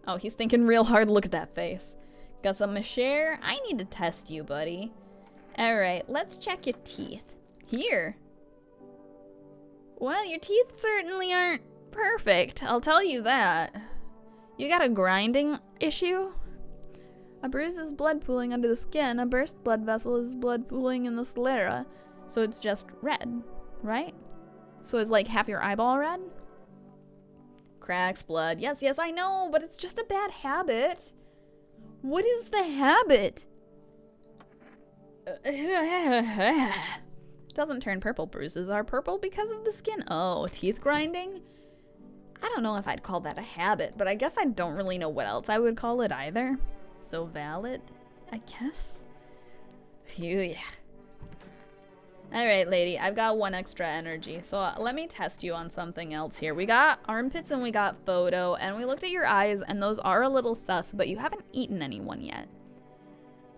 Speaker 1: Oh, he's thinking real hard. Look at that face. Got some to share? I need to test you, buddy. Alright, let's check your teeth. Here. Well, your teeth certainly aren't perfect, I'll tell you that. You got a grinding issue? A bruise is blood pooling under the skin. A burst blood vessel is blood pooling in the sclera. So it's just red, right? So it's like half your eyeball red? Cracks, blood. Yes, I know, but it's just a bad habit. What is the habit? Doesn't turn purple. Bruises are purple because of the skin. Oh, teeth grinding? I don't know if I'd call that a habit, but I guess I don't really know what else I would call it either. So valid, I guess. Phew, yeah. Alright, lady, I've got one extra energy, so let me test you on something else here. We got armpits and we got photo, and we looked at your eyes, and those are a little sus, but you haven't eaten anyone yet.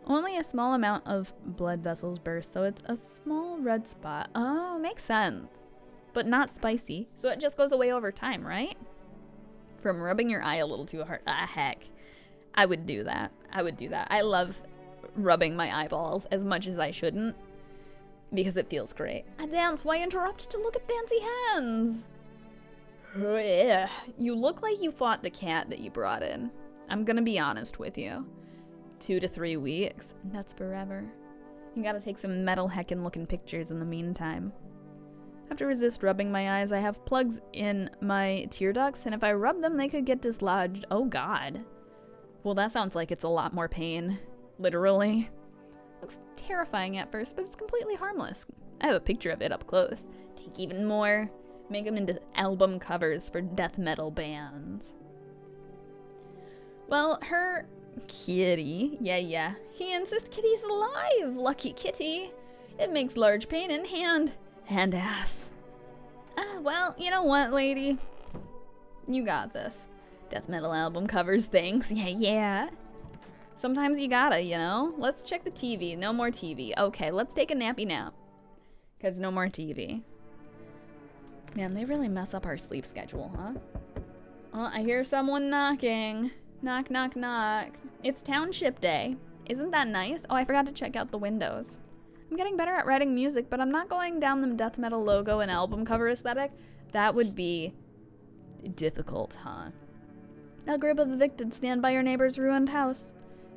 Speaker 1: Only a small amount of blood vessels burst, so it's a small red spot. Oh, makes sense. But not spicy, so it just goes away over time, right? From rubbing your eye a little too hard. Ah, heck. I would do that. I love rubbing my eyeballs as much as I shouldn't, because it feels great. A dance, why interrupt to look at fancy hands? Yeah. You look like you fought the cat that you brought in. I'm gonna be honest with you. 2 to 3 weeks, that's forever. You gotta take some metal heckin' looking pictures in the meantime. I have to resist rubbing my eyes. I have plugs in my tear ducts, and if I rub them, they could get dislodged. Oh god. Well, that sounds like it's a lot more pain. Literally. Looks terrifying at first, but it's completely harmless. I have a picture of it up close. Take even more. Make them into album covers for death metal bands. Well, her kitty, yeah, he insists Kitty's alive. Lucky kitty. It makes large pain in hand and ass. Well, you know what, lady? You got this. Death metal album covers things. Yeah. Sometimes you gotta, you know? Let's check the TV. No more TV. Okay, let's take a nappy nap. Because no more TV. Man, they really mess up our sleep schedule, huh? Well, I hear someone knocking. Knock, knock, knock. It's Township Day. Isn't that nice? Oh, I forgot to check out the windows. I'm getting better at writing music, but I'm not going down the death metal logo and album cover aesthetic. That would be difficult, huh? A group of evicted stand by your neighbor's ruined house.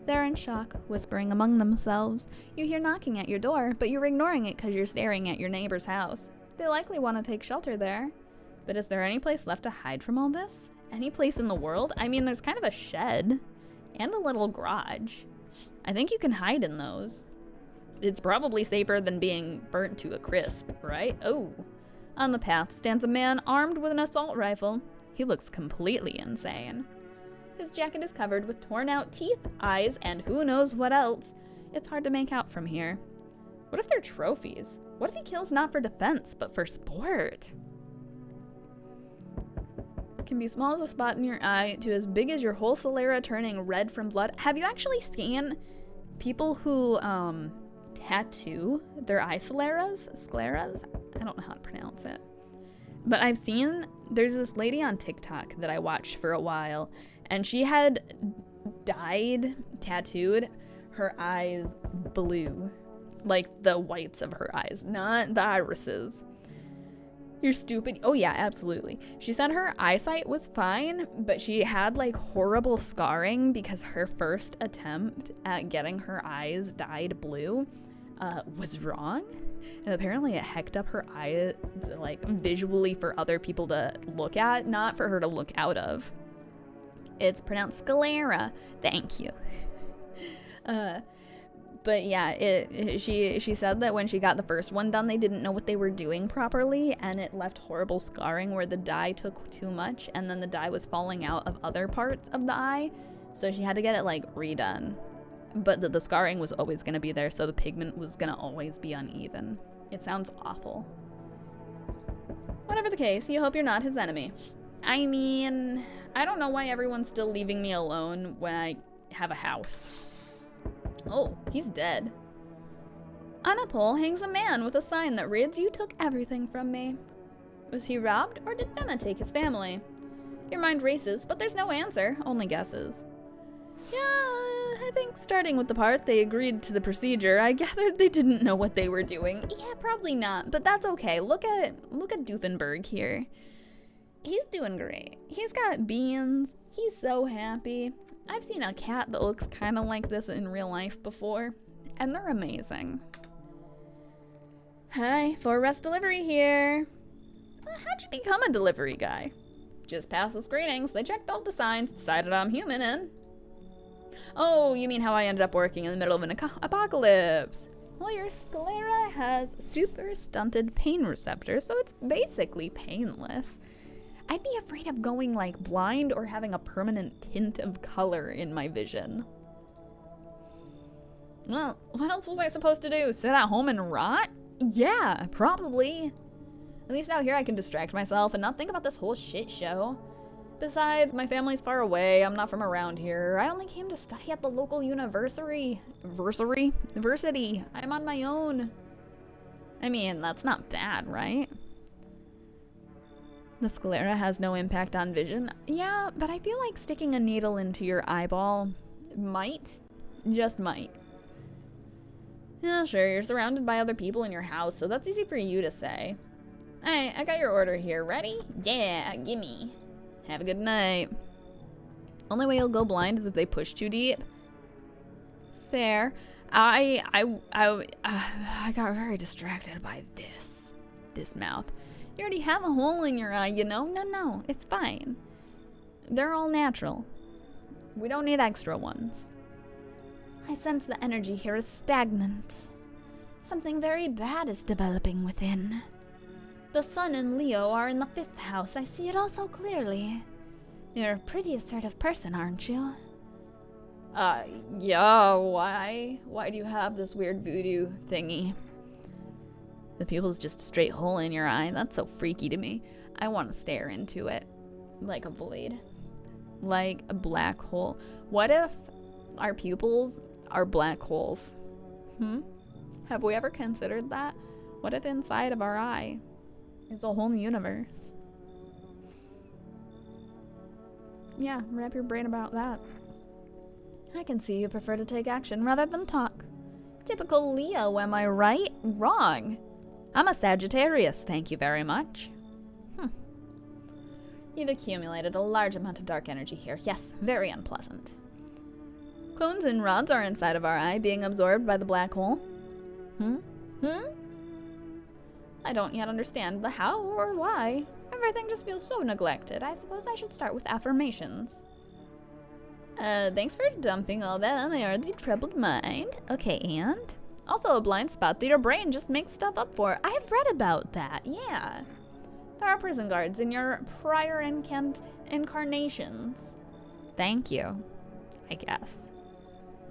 Speaker 1: They're in shock, whispering among themselves. You hear knocking at your door, but you're ignoring it because you're staring at your neighbor's house. They likely want to take shelter there. But is there any place left to hide from all this? Any place in the world? I mean, there's kind of a shed and a little garage. I think you can hide in those. It's probably safer than being burnt to a crisp, right? Oh. On the path stands a man armed with an assault rifle. He looks completely insane. His jacket is covered with torn out teeth, eyes, and who knows what else. It's hard to make out from here. What if they're trophies? What if he kills not for defense, but for sport? Can be small as a spot in your eye to as big as your whole sclera turning red from blood. Have you actually seen people who tattoo their eye scleras? Scleras? I don't know how to pronounce it. But I've seen, there's this lady on TikTok that I watched for a while, and she had tattooed her eyes blue. Like the whites of her eyes, not the irises. You're stupid. Oh yeah, absolutely. She said her eyesight was fine, but she had like horrible scarring because her first attempt at getting her eyes dyed blue was wrong. And apparently it hecked up her eyes like visually for other people to look at, not for her to look out of. It's pronounced sclera. Thank you. But yeah, she said that when she got the first one done, they didn't know what they were doing properly, and it left horrible scarring where the dye took too much, and then the dye was falling out of other parts of the eye, so she had to get it like redone. But the scarring was always going to be there, so the pigment was going to always be uneven. It sounds awful. Whatever the case, you hope you're not his enemy. I mean, I don't know why everyone's still leaving me alone when I have a house. Oh, he's dead. On a pole hangs a man with a sign that reads, "You took everything from me." Was he robbed, or did Fenna take his family? Your mind races, but there's no answer, only guesses. Yeah, I think starting with the part they agreed to the procedure, I gathered they didn't know what they were doing. Yeah, probably not, but that's okay. Look at Doofenberg here. He's doing great. He's got beans. He's so happy. I've seen a cat that looks kind of like this in real life before, and they're amazing. Hi, for rest delivery here. How'd you become a delivery guy? Just passed the screenings, they checked all the signs, decided I'm human, and... Oh, you mean how I ended up working in the middle of an apocalypse? Well, your sclera has super stunted pain receptors, so it's basically painless. I'd be afraid of going like blind or having a permanent tint of color in my vision. Well, what else was I supposed to do? Sit at home and rot? Yeah, probably. At least out here I can distract myself and not think about this whole shit show. Besides, my family's far away. I'm not from around here. I only came to study at the local university. I'm on my own. I mean, that's not bad, right? The sclera has no impact on vision. Yeah, but I feel like sticking a needle into your eyeball might. Just might. Yeah, sure, you're surrounded by other people in your house, so that's easy for you to say. Hey, I got your order here. Ready? Yeah, gimme. Have a good night. Only way you'll go blind is if they push too deep. Fair. I got very distracted by this mouth. You already have a hole in your eye, you know? No, it's fine. They're all natural. We don't need extra ones. I sense the energy here is stagnant. Something very bad is developing within. The sun and Leo are in the 5th house. I see it all so clearly. You're a pretty assertive person, aren't you? Yeah, why? Why do you have this weird voodoo thingy? The pupil's just a straight hole in your eye. That's so freaky to me. I want to stare into it. Like a void. Like a black hole. What if our pupils are black holes? Have we ever considered that? What if inside of our eye is a whole universe? Yeah, wrap your brain about that. I can see you prefer to take action rather than talk. Typical Leo, am I right? Wrong. I'm a Sagittarius, thank you very much. You've accumulated a large amount of dark energy here. Yes, very unpleasant. Cones and rods are inside of our eye, being absorbed by the black hole. I don't yet understand the how or why. Everything just feels so neglected. I suppose I should start with affirmations. Thanks for dumping all that on my already troubled mind. Okay, and? Also a blind spot that your brain just makes stuff up for. I've read about that, yeah. There are prison guards in your prior incarnations. Thank you, I guess.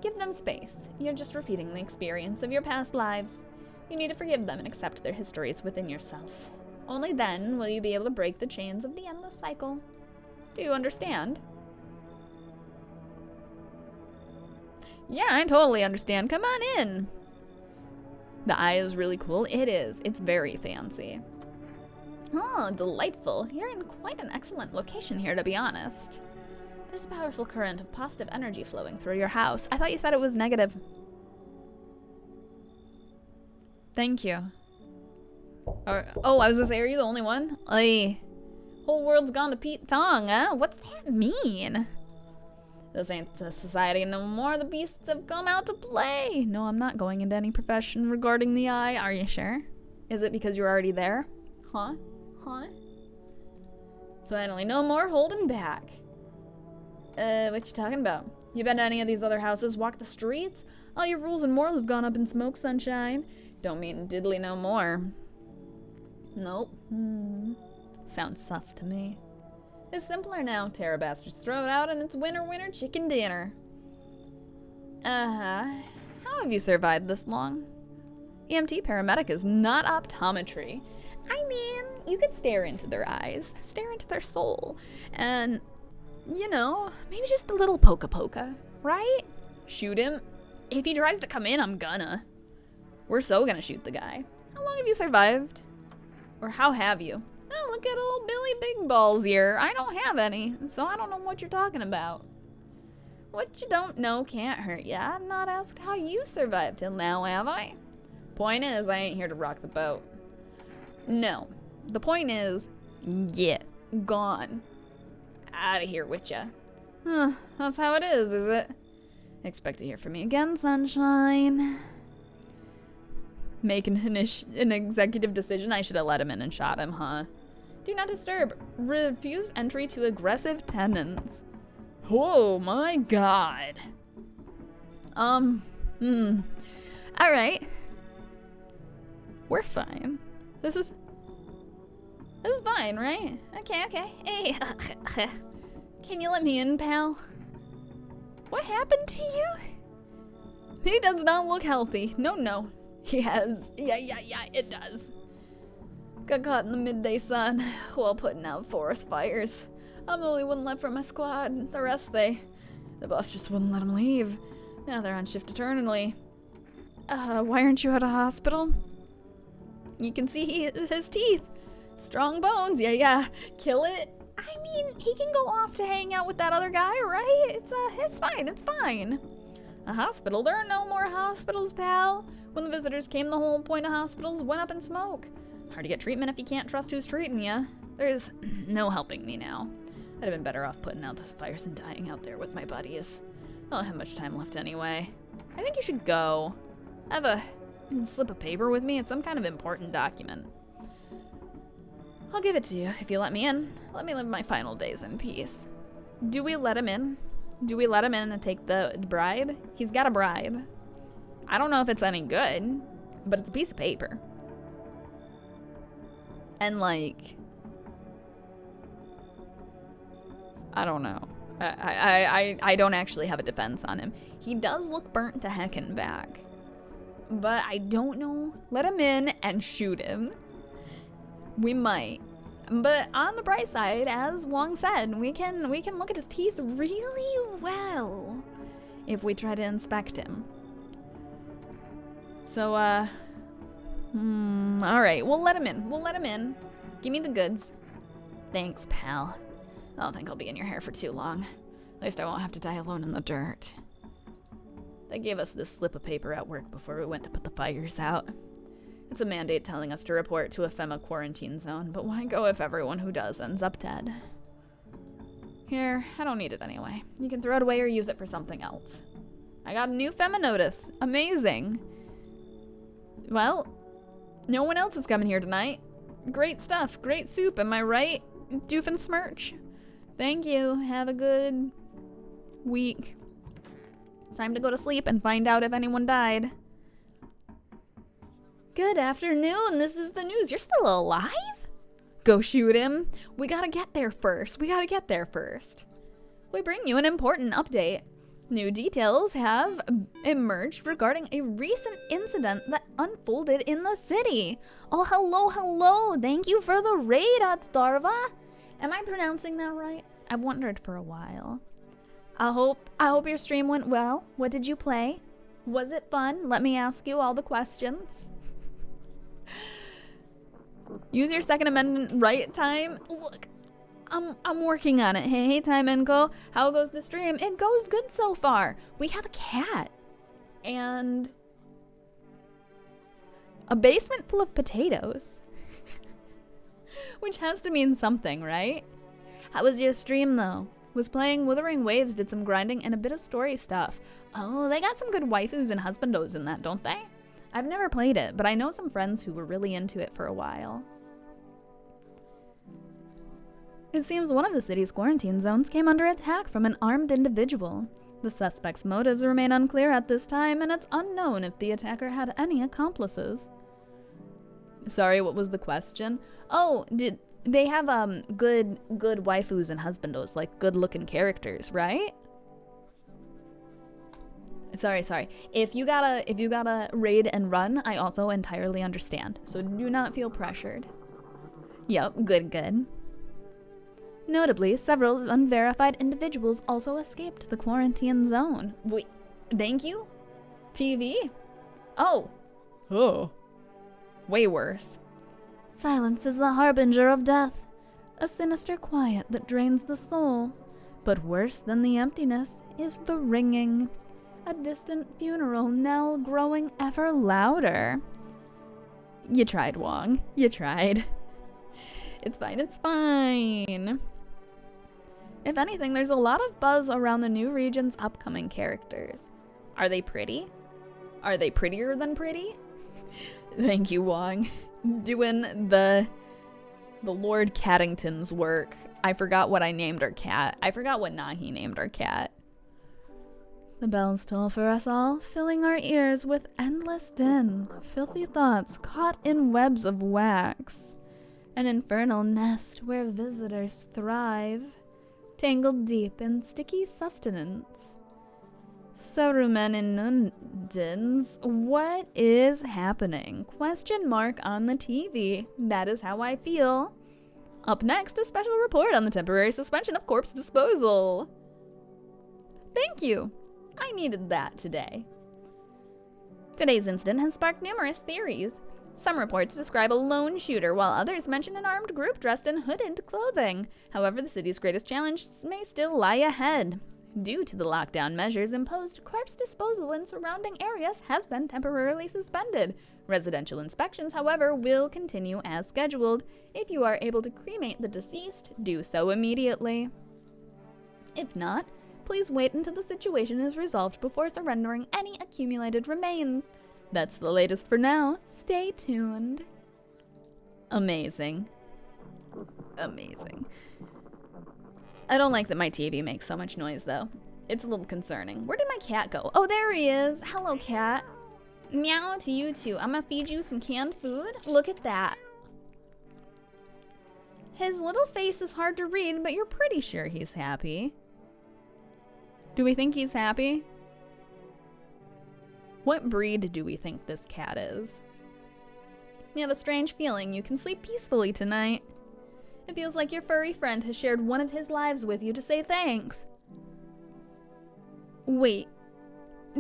Speaker 1: Give them space. You're just repeating the experience of your past lives. You need to forgive them and accept their histories within yourself. Only then will you be able to break the chains of the endless cycle. Do you understand? Yeah, I totally understand. Come on in. The eye is really cool. It is. It's very fancy. Oh, delightful. You're in quite an excellent location here, to be honest. There's a powerful current of positive energy flowing through your house. I thought you said it was negative. Thank you. Oh, I was gonna say, are you the only one? Whole world's gone to Pete Tong, huh? What's that mean? This ain't a society no more. The beasts have come out to play. No, I'm not going into any profession regarding the eye. Are you sure? Is it because you're already there? Huh? Finally, no more holding back. What you talking about? You been to any of these other houses? Walk the streets? All your rules and morals have gone up in smoke, sunshine. Don't mean diddly no more. Nope. Sounds sus to me. It's simpler now. Terror bastards throw it out and it's winner winner chicken dinner. How have you survived this long? EMT paramedic is not optometry. I mean, you could stare into their eyes, stare into their soul, and, you know, maybe just a little poka, right? Shoot him. If he tries to come in, I'm gonna. We're so gonna shoot the guy. How long have you survived? Or how have you? Oh, look at old Billy Big Balls here. I don't have any, so I don't know what you're talking about. What you don't know can't hurt ya. I've not asked how you survived till now, have I? Point is, I ain't here to rock the boat. No. The point is, get gone. Out of here with ya. That's how it is it? Expect to hear from me again, sunshine. Make an executive decision. I should have let him in and shot him, huh? Do not disturb. Refuse entry to aggressive tenants. Oh my god. Alright. We're fine. This is fine, right? Okay. Hey. Can you let me in, pal? What happened to you? He does not look healthy. No. He has. Yeah, it does. Got caught in the midday sun while putting out forest fires. I'm the only one left from my squad. The rest, the boss just wouldn't let them leave. Now they're on shift eternally. Why aren't you at a hospital? You can see his teeth. Strong bones. Yeah. Kill it. I mean, he can go off to hang out with that other guy, right? It's fine. A hospital? There are no more hospitals, pal. When the visitors came, the whole point of hospitals went up in smoke. Hard to get treatment if you can't trust who's treating you. There's no helping me now. I'd have been better off putting out those fires and dying out there with my buddies. I don't have much time left anyway. I think you should go. I have a slip of paper with me. It's some kind of important document. I'll give it to you if you let me in. Let me live my final days in peace. Do we let him in? Do we let him in and take the bribe? He's got a bribe. I don't know if it's any good, but it's a piece of paper. And like, I don't know. I don't actually have a defense on him. He does look burnt to heckin' back. But I don't know. Let him in and shoot him. We might. But on the bright side, as Wong said, we can look at his teeth really well if we try to inspect him. So, alright, we'll let him in. We'll let him in. Give me the goods. Thanks, pal. I don't think I'll be in your hair for too long. At least I won't have to die alone in the dirt. They gave us this slip of paper at work before we went to put the fires out. It's a mandate telling us to report to a FEMA quarantine zone, but why go if everyone who does ends up dead? Here, I don't need it anyway. You can throw it away or use it for something else. I got a new FEMA notice. Amazing. Well, no one else is coming here tonight. Great stuff. Great soup, am I right? Doofenshmirtch? Thank you. Have a good week. Time to go to sleep and find out if anyone died. Good afternoon. This is the news. You're still alive? Go shoot him. We gotta get there first. We bring you an important update. New details have emerged regarding a recent incident that unfolded in the city. Oh, hello. Thank you for the raid, Atstarva. Am I pronouncing that right? I've wondered for a while. I hope your stream went well. What did you play? Was it fun? Let me ask you all the questions. Use your Second Amendment right time. Look, I'm working on it. Hey, Time and Co. How goes the stream? It goes good so far. We have a cat. And a basement full of potatoes. Which has to mean something, right? How was your stream, though? Was playing Wuthering Waves, did some grinding, and a bit of story stuff. Oh, they got some good waifus and husbandos in that, don't they? I've never played it, but I know some friends who were really into it for a while. It seems one of the city's quarantine zones came under attack from an armed individual. The suspect's motives remain unclear at this time, and it's unknown if the attacker had any accomplices. Sorry, what was the question? Oh, did they have good waifus and husbandos, like good-looking characters, right? Sorry. If you gotta raid and run, I also entirely understand. So do not feel pressured. Yep, good. Notably, several unverified individuals also escaped the quarantine zone. Wait, thank you? TV? Oh. Way worse. Silence is the harbinger of death. A sinister quiet that drains the soul. But worse than the emptiness is the ringing. A distant funeral knell growing ever louder. You tried, Wong. You tried. It's fine. If anything, there's a lot of buzz around the new region's upcoming characters. Are they pretty? Are they prettier than pretty? Thank you, Wong. Doing the Lord Caddington's work. I forgot what I named our cat. I forgot what Nahi named our cat. The bells toll for us all, filling our ears with endless din, filthy thoughts caught in webs of wax. An infernal nest where visitors thrive, tangled deep in sticky sustenance. Saruman in Nundins, what is happening? Question mark on the TV. That is how I feel. Up next, a special report on the temporary suspension of corpse disposal. Thank you. I needed that today. Today's incident has sparked numerous theories. Some reports describe a lone shooter, while others mention an armed group dressed in hooded clothing. However, the city's greatest challenge may still lie ahead. Due to the lockdown measures imposed, corpse disposal in surrounding areas has been temporarily suspended. Residential inspections, however, will continue as scheduled. If you are able to cremate the deceased, do so immediately. If not, Please wait until the situation is resolved before surrendering any accumulated remains. That's the latest for now. Stay tuned. Amazing. Amazing. I don't like that my TV makes so much noise, though. It's a little concerning. Where did my cat go? Oh, there he is. Hello, cat. Meow to you too. I'm gonna feed you some canned food. Look at that. His little face is hard to read, but you're pretty sure he's happy. Do we think he's happy? What breed do we think this cat is? You have a strange feeling you can sleep peacefully tonight. It feels like your furry friend has shared one of his lives with you to say thanks. Wait,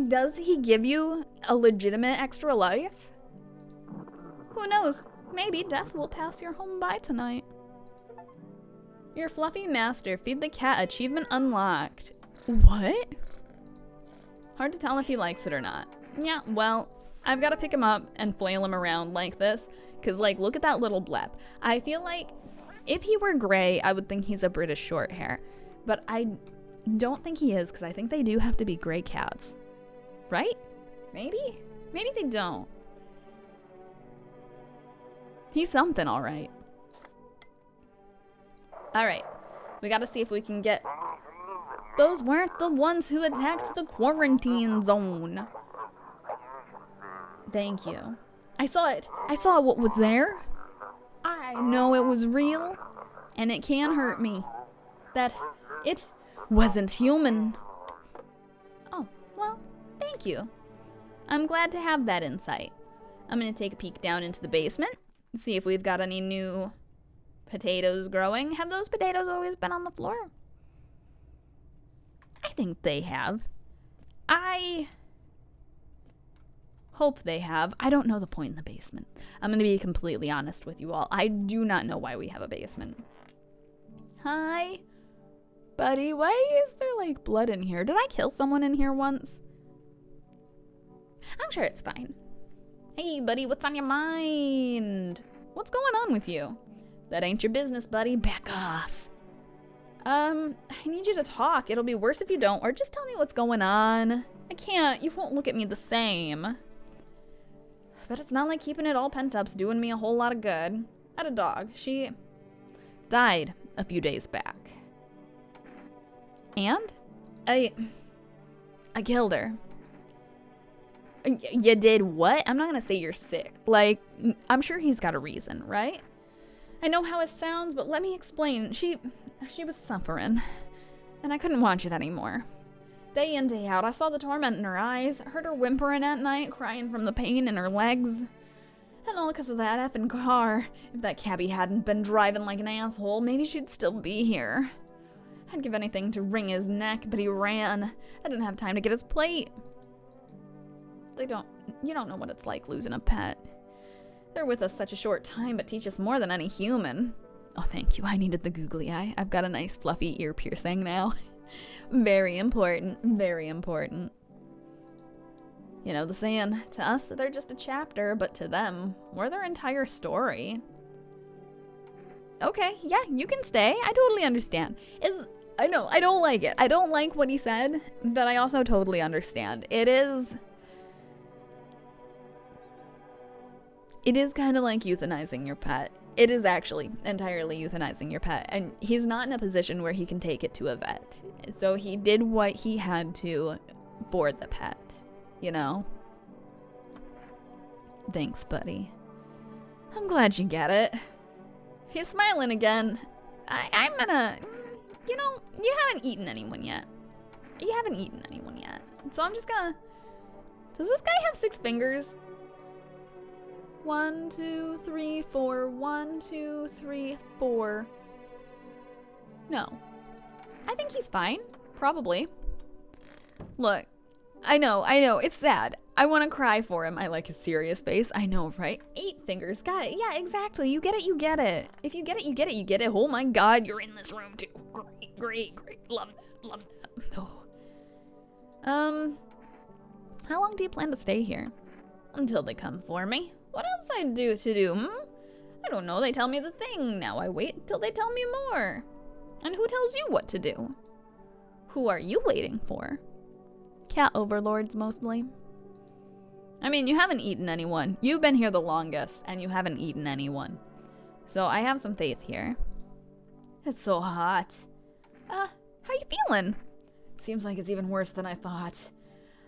Speaker 1: does he give you a legitimate extra life? Who knows? Maybe death will pass your home by tonight. Your fluffy master, feed the cat, achievement unlocked. What? Hard to tell if he likes it or not. Yeah, well, I've got to pick him up and flail him around like this, because, like, look at that little blep. I feel like if he were gray, I would think he's a British short hair, but I don't think he is, because I think they do have to be gray cats. Right? Maybe? Maybe they don't. He's something, all right. All right. We got to see if we can get... Those weren't the ones who attacked the quarantine zone. Thank you. I saw it. I saw what was there. I know it was real. And it can hurt me. That it wasn't human. Oh, well, thank you. I'm glad to have that insight. I'm going to take a peek down into the basement and see if we've got any new potatoes growing. Have those potatoes always been on the floor? I think they have. I hope they have. I don't know the point in the basement. I'm going to be completely honest with you all. I do not know why we have a basement. Hi, buddy. Why is there like blood in here? Did I kill someone in here once? I'm sure it's fine. Hey, buddy, what's on your mind? What's going on with you? That ain't your business, buddy. Back off. I need you to talk. It'll be worse if you don't, or just tell me what's going on. I can't. You won't look at me the same. But it's not like keeping it all pent up's doing me a whole lot of good. I had a dog. She died a few days back. And? I killed her. You did what? I'm not gonna say you're sick. Like, I'm sure he's got a reason, right? I know how it sounds, but let me explain. She was suffering, and I couldn't watch it anymore. Day in, day out, I saw the torment in her eyes, heard her whimpering at night, crying from the pain in her legs. And all because of that effing car. If that cabbie hadn't been driving like an asshole, maybe she'd still be here. I'd give anything to wring his neck, but he ran. I didn't have time to get his plate. You don't know what it's like losing a pet. They're with us such a short time, but teach us more than any human. Oh, thank you. I needed the googly eye. I've got a nice fluffy ear piercing now. Very important. Very important. You know the saying, to us, they're just a chapter, but to them, we're their entire story. Okay, yeah, you can stay. I totally understand. I know, I don't like it. I don't like what he said, but I also totally understand. It is kind of like euthanizing your pet. It is actually entirely euthanizing your pet, and he's not in a position where he can take it to a vet. So he did what he had to for the pet, you know? Thanks, buddy. I'm glad you get it. He's smiling again. I'm gonna... You know, you haven't eaten anyone yet. You haven't eaten anyone yet. So I'm just gonna... Does this guy have 6 fingers? 1, 2, 3, 4. 1, 2, 3, 4. No. I think he's fine. Probably. Look. I know. It's sad. I want to cry for him. I like his serious face. I know, right? 8 fingers. Got it. Yeah, exactly. You get it. You get it. If you get it, you get it. You get it. Oh my god, you're in this room too. Great. Love that. Oh. How long do you plan to stay here? Until they come for me. What else I do to do, I don't know. They tell me the thing. Now I wait till they tell me more. And who tells you what to do? Who are you waiting for? Cat overlords, mostly. I mean, you haven't eaten anyone. You've been here the longest, and you haven't eaten anyone. So I have some faith here. It's so hot. How you feeling? Seems like it's even worse than I thought.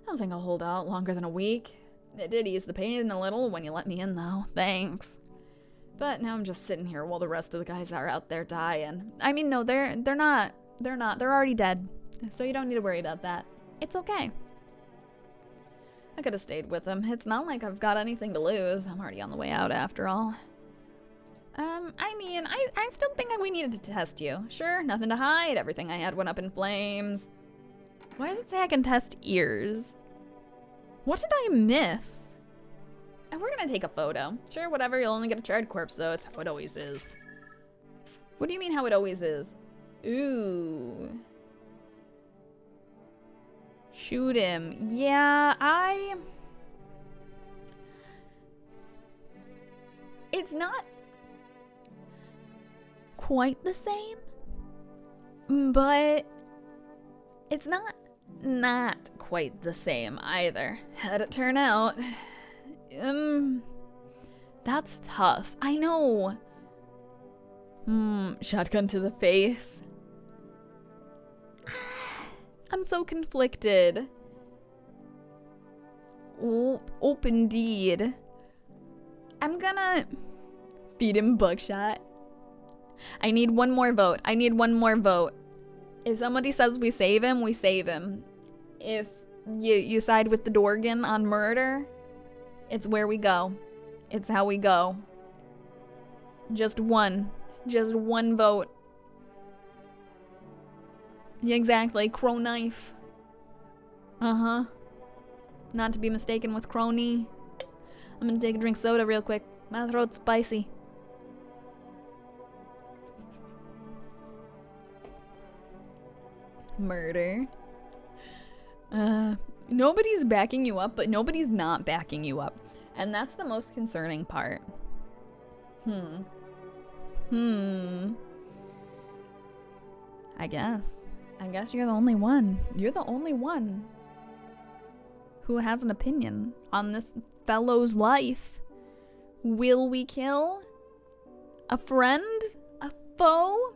Speaker 1: I don't think I'll hold out longer than a week. It did ease the pain a little when you let me in, though. Thanks. But now I'm just sitting here while the rest of the guys are out there dying. I mean, no, they're not. They're not. They're already dead. So you don't need to worry about that. It's okay. I could have stayed with him. It's not like I've got anything to lose. I'm already on the way out after all. I mean, I still think we needed to test you. Sure, nothing to hide. Everything I had went up in flames. Why does it say I can test ears? What did I miss? And we're gonna take a photo. Sure, whatever, you'll only get a charred corpse though. It's how it always is. What do you mean how it always is? Ooh. Shoot him. Yeah, it's not quite the same, but it's not quite the same either. How'd it turn out? That's tough. I know. Shotgun to the face. I'm so conflicted. Oh, indeed. I'm gonna feed him buckshot. I need one more vote. I need one more vote. If somebody says we save him, we save him. If you side with the Dorgan on murder, it's where we go. It's how we go. Just one vote. Yeah, exactly. Crow knife. Uh-huh. Not to be mistaken with crony. I'm gonna take a drink soda real quick. My throat's spicy. Murder. Nobody's backing you up, but nobody's not backing you up. And that's the most concerning part. I guess you're the only one. You're the only one who has an opinion on this fellow's life. Will we kill a friend? A foe?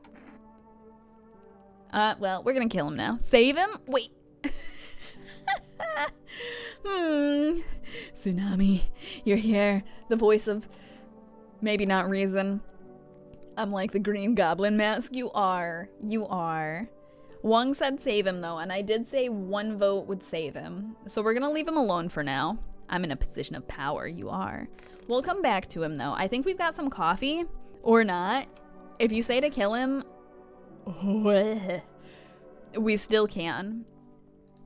Speaker 1: Well, we're gonna kill him now. Save him? Wait. Tsunami, you're here. The voice of maybe not reason. I'm like the Green Goblin mask. You are. You are. Wong said save him though, and I did say one vote would save him. So we're gonna leave him alone for now. I'm in a position of power. You are. We'll come back to him though. I think we've got some coffee. Or not. If you say to kill him, we still can.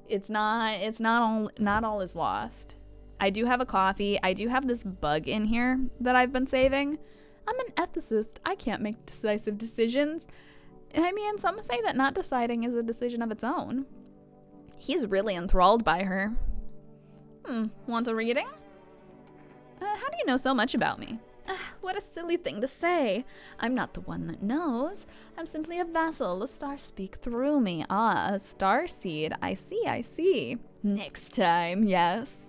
Speaker 1: It's not all is lost. I do have a coffee. I do have this bug in here that I've been saving. I'm an ethicist. I can't make decisive decisions. I mean, some say that not deciding is a decision of its own. He's really enthralled by her. Want a reading? How do you know so much about me? What a silly thing to say. I'm not the one that knows. I'm simply a vessel. The stars speak through me. A starseed. I see. Next time, yes.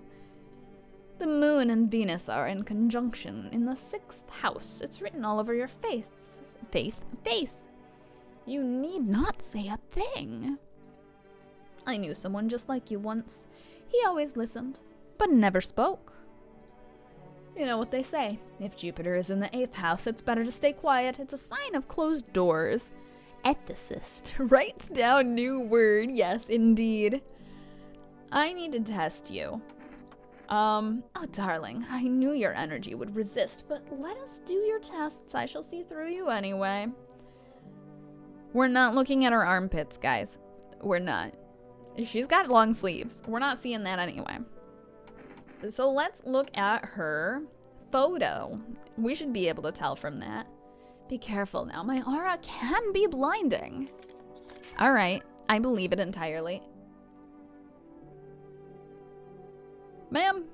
Speaker 1: The moon and Venus are in conjunction in the 6th house. It's written all over your face. You need not say a thing. I knew someone just like you once. He always listened, but never spoke. You know what they say. If Jupiter is in the 8th house, it's better to stay quiet. It's a sign of closed doors. Ethicist. Writes down new word. Yes, indeed. I need to test you. Oh, darling, I knew your energy would resist, but let us do your tests. I shall see through you anyway. We're not looking at her armpits, guys. We're not. She's got long sleeves. We're not seeing that anyway. So let's look at her photo. We should be able to tell from that. Be careful now. My aura can be blinding. All right. I believe it entirely. Ma'am,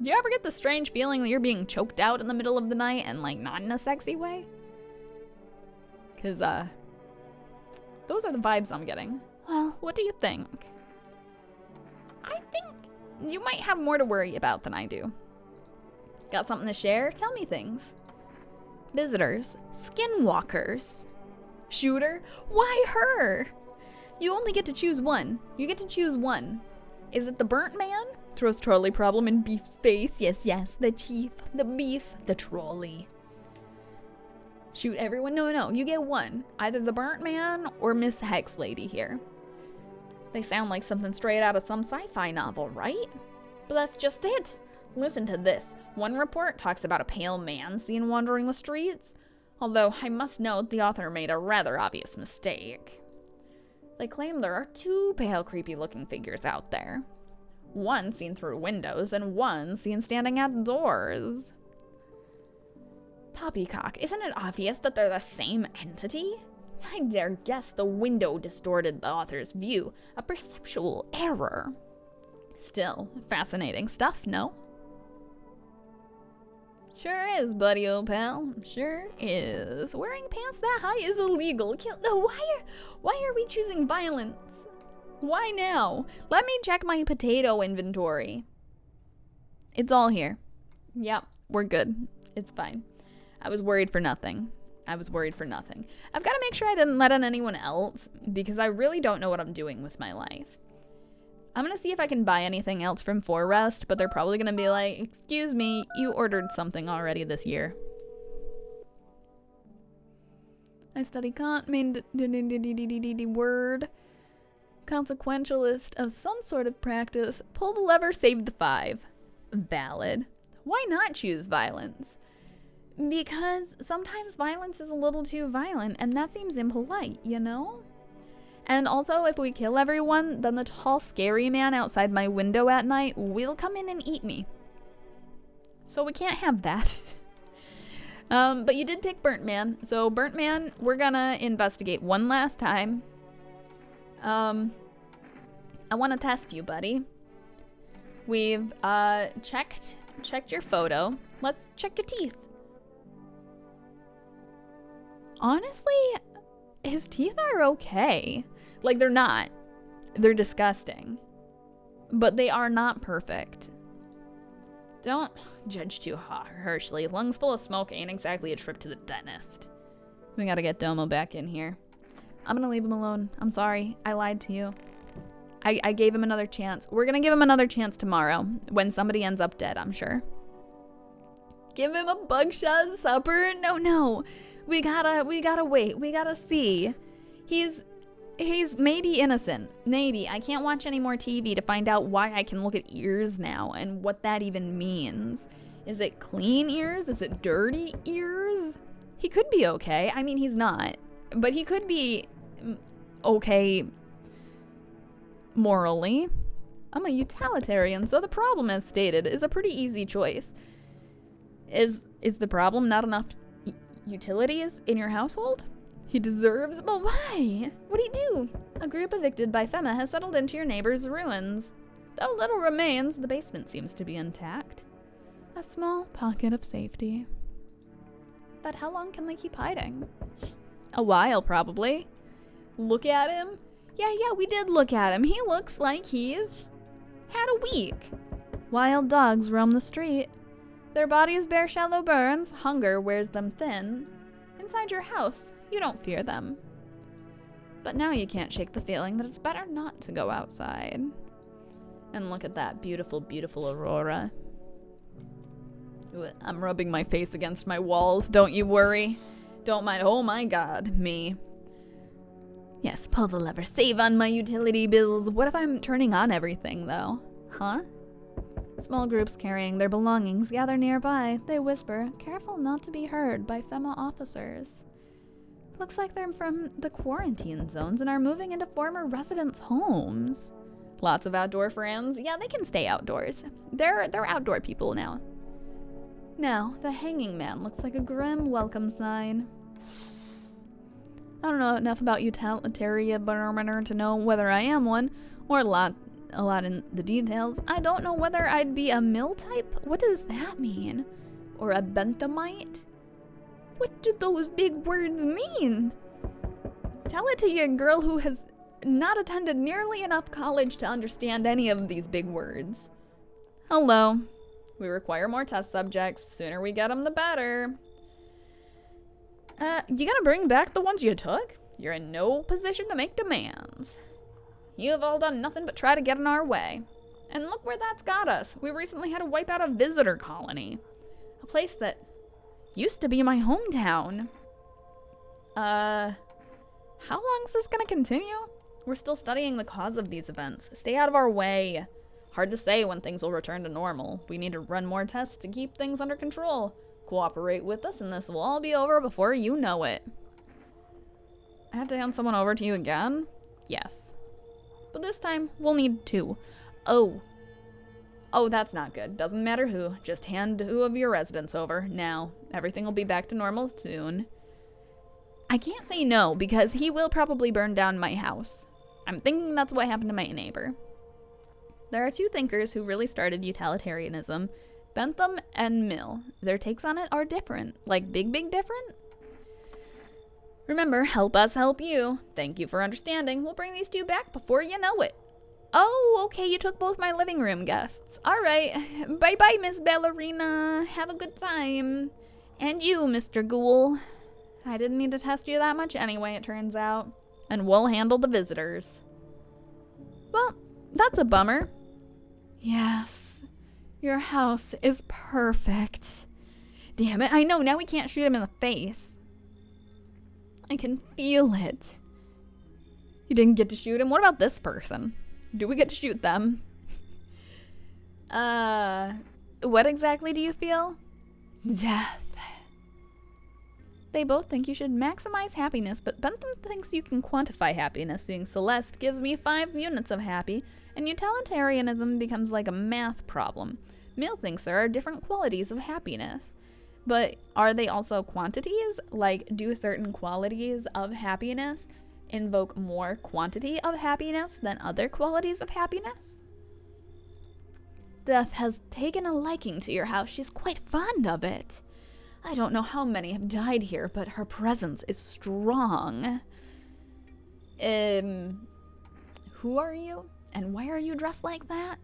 Speaker 1: do you ever get the strange feeling that you're being choked out in the middle of the night and like not in a sexy way? Because those are the vibes I'm getting. Well, what do you think? I think you might have more to worry about than I do. Got something to share? Tell me things. Visitors. Skinwalkers. Shooter? Why her? You only get to choose one. You get to choose one. Is it the burnt man? Throws trolley problem in Beef's face. Yes, yes. The chief. The beef. The trolley. Shoot everyone? No. You get one. Either the burnt man or Miss Hex Lady here. They sound like something straight out of some sci-fi novel, right? But that's just it. Listen to this. One report talks about a pale man seen wandering the streets. Although I must note the author made a rather obvious mistake. They claim there are two pale, creepy-looking figures out there. One seen through windows and one seen standing at doors. Poppycock, isn't it obvious that they're the same entity? I dare guess the window distorted the author's view, a perceptual error. Still, fascinating stuff, no? Sure is, buddy, old pal. Sure is. Wearing pants that high is illegal. Why are we choosing violence? Why now? Let me check my potato inventory. It's all here. Yep, we're good. It's fine. I was worried for nothing. I've got to make sure I didn't let in anyone else, because I really don't know what I'm doing with my life. I'm going to see if I can buy anything else from Forrest, but they're probably going to be like, excuse me, you ordered something already this year. I study Kant, main word. Consequentialist of some sort of practice. Pull the lever, save the 5. Valid. Why not choose violence? Because sometimes violence is a little too violent, and that seems impolite, you know? And also, if we kill everyone, then the tall, scary man outside my window at night will come in and eat me. So we can't have that. But you did pick Burnt Man. So Burnt Man, we're gonna investigate one last time. I want to test you, buddy. We've checked your photo. Let's check your teeth. Honestly, his teeth are okay. Like, they're not. They're disgusting. But they are not perfect. Don't judge too harshly. Lungs full of smoke ain't exactly a trip to the dentist. We gotta get Domo back in here. I'm gonna leave him alone. I'm sorry. I lied to you. I gave him another chance. We're gonna give him another chance tomorrow when somebody ends up dead, I'm sure. Give him a bugshot supper? No. We gotta wait. We gotta see. He's maybe innocent. Maybe. I can't watch any more TV to find out why I can look at ears now and what that even means. Is it clean ears? Is it dirty ears? He could be okay. I mean, he's not. But he could be okay morally. I'm a utilitarian, so the problem, as stated, is a pretty easy choice. Is the problem not enough utilities in your household? He deserves, but why? What'd he do? A group evicted by FEMA has settled into your neighbor's ruins. Though little remains, the basement seems to be intact. A small pocket of safety. But how long can they keep hiding? A while, probably. Look at him. Yeah, we did look at him. He looks like he's had a week. Wild dogs roam the street. Their bodies bear shallow burns. Hunger wears them thin. Inside your house, you don't fear them. But now you can't shake the feeling that it's better not to go outside. And look at that beautiful, beautiful aurora. I'm rubbing my face against my walls. Don't you worry. Don't mind. Oh my god, me. Yes, pull the lever. Save on my utility bills. What if I'm turning on everything, though? Huh? Small groups carrying their belongings gather nearby. They whisper, careful not to be heard by FEMA officers. Looks like they're from the quarantine zones and are moving into former residents' homes. Lots of outdoor friends. Yeah, they can stay outdoors. They're outdoor people now. Now, the hanging man looks like a grim welcome sign. I don't know enough about utilitarian to know whether I am one, or a lot in the details. I don't know whether I'd be a mill type. What does that mean? Or a benthamite? What do those big words mean? Tell it to your girl who has not attended nearly enough college to understand any of these big words. Hello. We require more test subjects. Sooner we get them, the better. You gonna bring back the ones you took? You're in no position to make demands. You've all done nothing but try to get in our way. And look where that's got us. We recently had to wipe out a visitor colony. A place that used to be my hometown. How long is this gonna continue? We're still studying the cause of these events. Stay out of our way. Hard to say when things will return to normal. We need to run more tests to keep things under control. Cooperate with us and this will all be over before you know it. I have to hand someone over to you again? Yes. But this time, we'll need 2. Oh, that's not good. Doesn't matter who. Just hand 2 of your residents over. Now, everything will be back to normal soon. I can't say no, because he will probably burn down my house. I'm thinking that's what happened to my neighbor. There are 2 thinkers who really started utilitarianism, Bentham and Mill. Their takes on it are different. Like big different? Remember, help us help you. Thank you for understanding. We'll bring these 2 back before you know it. Oh, okay, you took both my living room guests. All right. Bye-bye, Miss Ballerina. Have a good time. And you, Mr. Ghoul. I didn't need to test you that much anyway, it turns out. And we'll handle the visitors. Well, that's a bummer. Yes. Your house is perfect. Damn it, I know, now we can't shoot him in the face. I can feel it. You didn't get to shoot him? What about this person? Do we get to shoot them? What exactly do you feel? Death. They both think you should maximize happiness, but Bentham thinks you can quantify happiness, seeing Celeste gives me 5 units of happy, and utilitarianism becomes like a math problem. Mill thinks there are different qualities of happiness. But are they also quantities? Like, do certain qualities of happiness invoke more quantity of happiness than other qualities of happiness? Death has taken a liking to your house. She's quite fond of it. I don't know how many have died here, but her presence is strong. Who are you? And why are you dressed like that?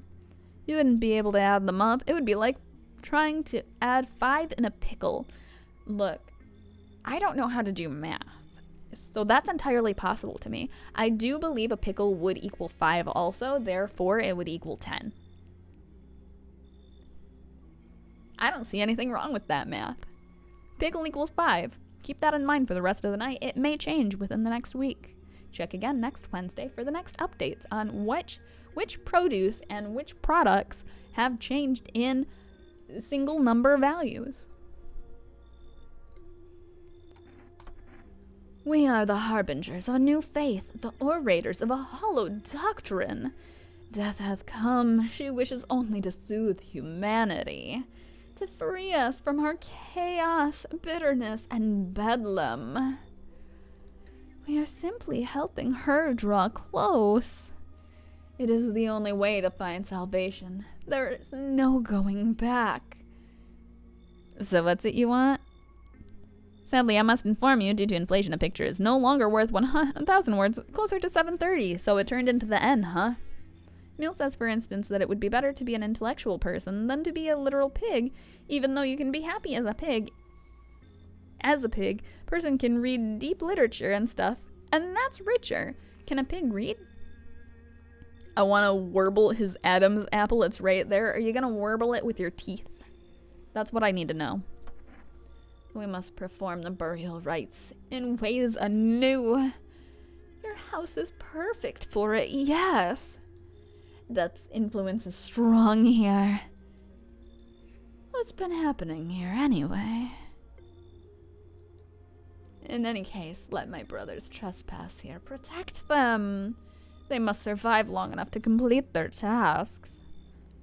Speaker 1: You wouldn't be able to add them up. It would be like trying to add 5 in a pickle. Look, I don't know how to do math, so that's entirely possible to me. I do believe a pickle would equal 5 also, therefore it would equal 10. I don't see anything wrong with that math. Pickle equals 5. Keep that in mind for the rest of the night. It may change within the next week. Check again next Wednesday for the next updates on which produce and which products have changed in single number values. We are the harbingers of a new faith, the orators of a hollow doctrine. Death hath come. She wishes only to soothe humanity, to free us from our chaos, bitterness, and bedlam. We are simply helping her draw close. It is the only way to find salvation. There is no going back. So what's it you want? Sadly, I must inform you, due to inflation, a picture is no longer worth 1,000 words, closer to 730, so it turned into the N, huh? Mill says, for instance, that it would be better to be an intellectual person than to be a literal pig, even though you can be happy as a pig. As a pig, person can read deep literature and stuff, and that's richer. Can a pig read? I want to warble his Adam's apple. It's right there. Are you going to warble it with your teeth? That's what I need to know. We must perform the burial rites in ways anew. Your house is perfect for it, yes. Death's influence is strong here. What's been happening here anyway? In any case, let my brothers trespass here. Protect them. They must survive long enough to complete their tasks.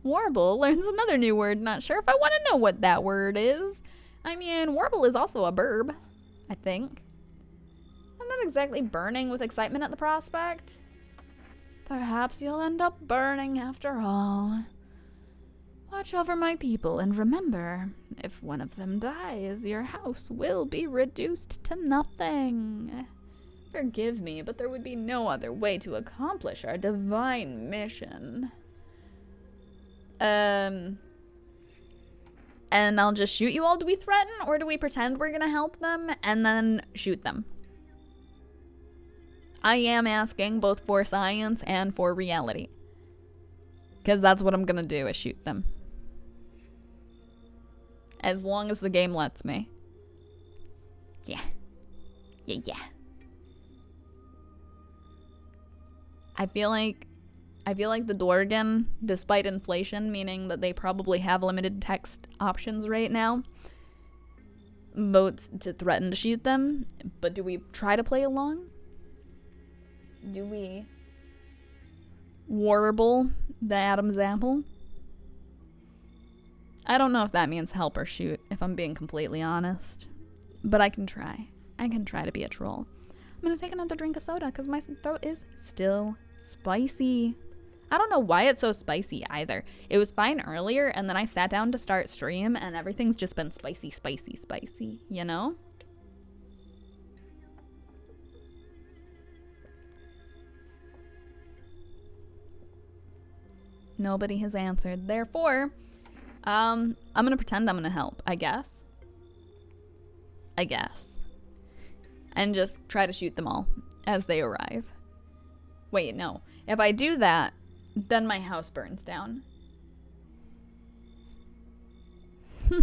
Speaker 1: Warble learns another new word. Not sure if I want to know what that word is. I mean, warble is also a verb, I think. I'm not exactly burning with excitement at the prospect. Perhaps you'll end up burning after all. Watch over my people and remember, if one of them dies, your house will be reduced to nothing. Forgive me, but there would be no other way to accomplish our divine mission. And I'll just shoot you all. Do we threaten, or do we pretend we're gonna help them and then shoot them? I am asking both for science and for reality. Because that's what I'm gonna do, is shoot them. As long as the game lets me. Yeah. Yeah. I feel like the Dorgan, despite inflation, meaning that they probably have limited text options right now, votes to threaten to shoot them. But do we try to play along? Do we warble the Adam's apple? I don't know if that means help or shoot, if I'm being completely honest. But I can try. I can try to be a troll. I'm gonna take another drink of soda because my throat is still spicy. I don't know why it's so spicy either. It was fine earlier, and then I sat down to start stream, and everything's just been spicy, you know? Nobody has answered. Therefore, I'm gonna pretend I'm gonna help, I guess. And just try to shoot them all as they arrive. Wait, no. If I do that, then my house burns down. I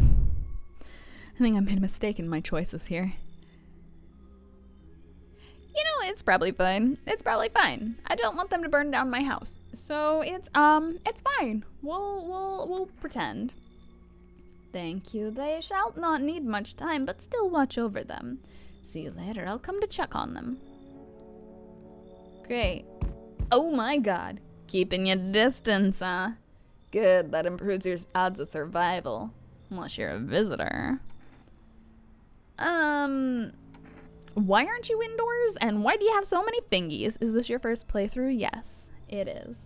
Speaker 1: think I made a mistake in my choices here. You know, it's probably fine. It's probably fine. I don't want them to burn down my house. So it's fine. We'll pretend. Thank you. They shall not need much time, but still watch over them. See you later. I'll come to check on them. Great. Oh my god. Keeping your distance, huh? Good. That improves your odds of survival. Unless you're a visitor. Why aren't you indoors? And why do you have so many fingies? Is this your first playthrough? Yes, it is.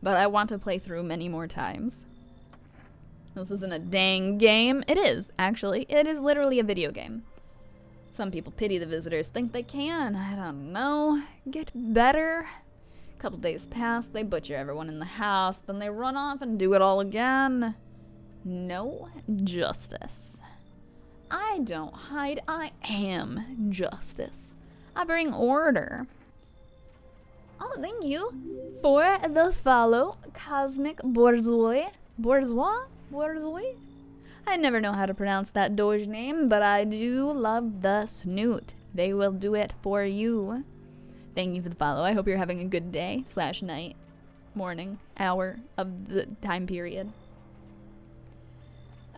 Speaker 1: But I want to play through many more times. This isn't a dang game. It is, actually. It is literally a video game. Some people pity the visitors, think they can. I don't know. Get better. A couple days pass, they butcher everyone in the house, then they run off and do it all again. No justice. I don't hide, I am justice. I bring order. Oh, thank you for the follow, Cosmic Bourgeois. Bourgeois? I never know how to pronounce that Doge name, but I do love the snoot. They will do it for you. Thank you for the follow. I hope you're having a good day / night, morning, hour of the time period.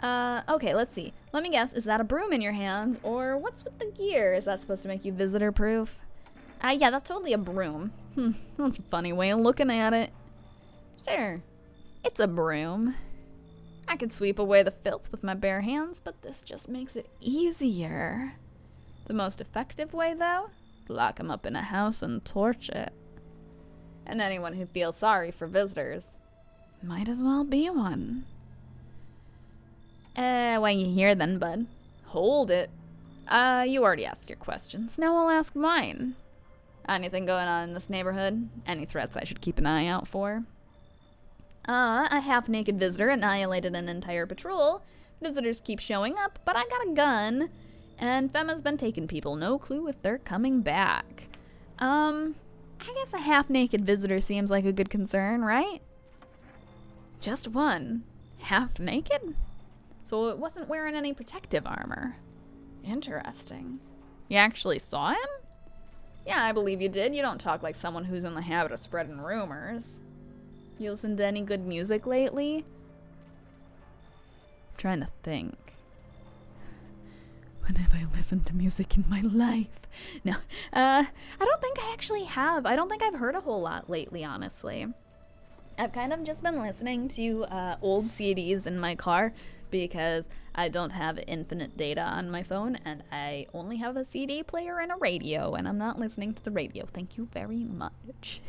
Speaker 1: Okay, let's see. Let me guess, is that a broom in your hands? Or what's with the gear? Is that supposed to make you visitor proof? Yeah, that's totally a broom. That's a funny way of looking at it. Sure, it's a broom. I could sweep away the filth with my bare hands, but this just makes it easier. The most effective way, though? Lock them up in a house and torch it. And anyone who feels sorry for visitors might as well be one. Why you here then, bud? Hold it. You already asked your questions. Now I'll ask mine. Anything going on in this neighborhood? Any threats I should keep an eye out for? A half-naked visitor annihilated an entire patrol. Visitors keep showing up, but I got a gun. And Femma's been taking people. No clue if they're coming back. I guess a half-naked visitor seems like a good concern, right? Just one. Half-naked? So it wasn't wearing any protective armor. Interesting. You actually saw him? Yeah, I believe you did. You don't talk like someone who's in the habit of spreading rumors. You listened to any good music lately? I'm trying to think. When have I listened to music in my life? No, I don't think I actually have. I don't think I've heard a whole lot lately, honestly. I've kind of just been listening to old CDs in my car because I don't have infinite data on my phone and I only have a CD player and a radio, and I'm not listening to the radio. Thank you very much.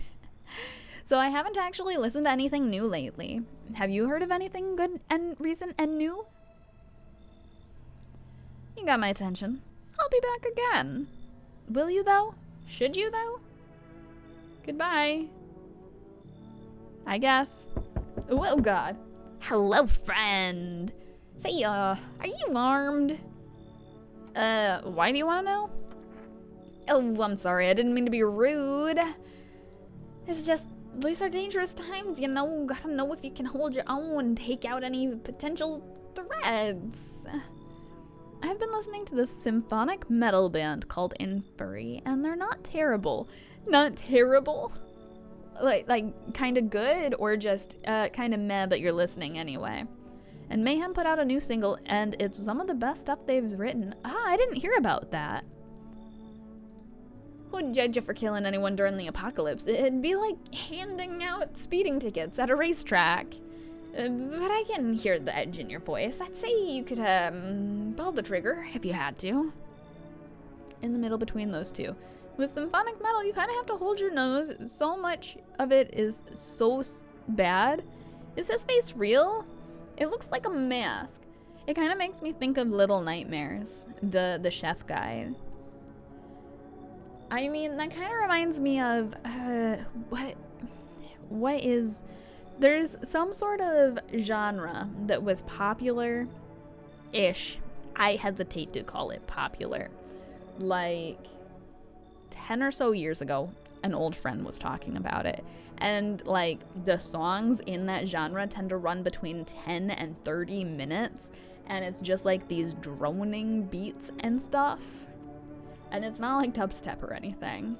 Speaker 1: So I haven't actually listened to anything new lately. Have you heard of anything good and recent and new? You got my attention. I'll be back again. Will you, though? Should you, though? Goodbye. I guess. Ooh, oh, God. Hello, friend. Say, are you armed? Why do you want to know? Oh, I'm sorry. I didn't mean to be rude. It's just, these are dangerous times, you know? Gotta know if you can hold your own, take out any potential threats. I've been listening to this symphonic metal band called Inferi, and they're not terrible. Not terrible? Like kind of good, or just kind of meh, but you're listening anyway. And Mayhem put out a new single, and it's some of the best stuff they've written. I didn't hear about that. Who'd judge you for killing anyone during the apocalypse? It'd be like handing out speeding tickets at a racetrack. But I can hear the edge in your voice. I'd say you could, pull the trigger if you had to. In the middle between those two. With symphonic metal, you kind of have to hold your nose. So much of it is so bad. Is his face real? It looks like a mask. It kind of makes me think of Little Nightmares, the chef guy. I mean, that kind of reminds me of, what is, there's some sort of genre that was popular-ish. I hesitate to call it popular. Like 10 or so years ago, an old friend was talking about it. And like the songs in that genre tend to run between 10 and 30 minutes. And it's just like these droning beats and stuff. And it's not like dubstep or anything.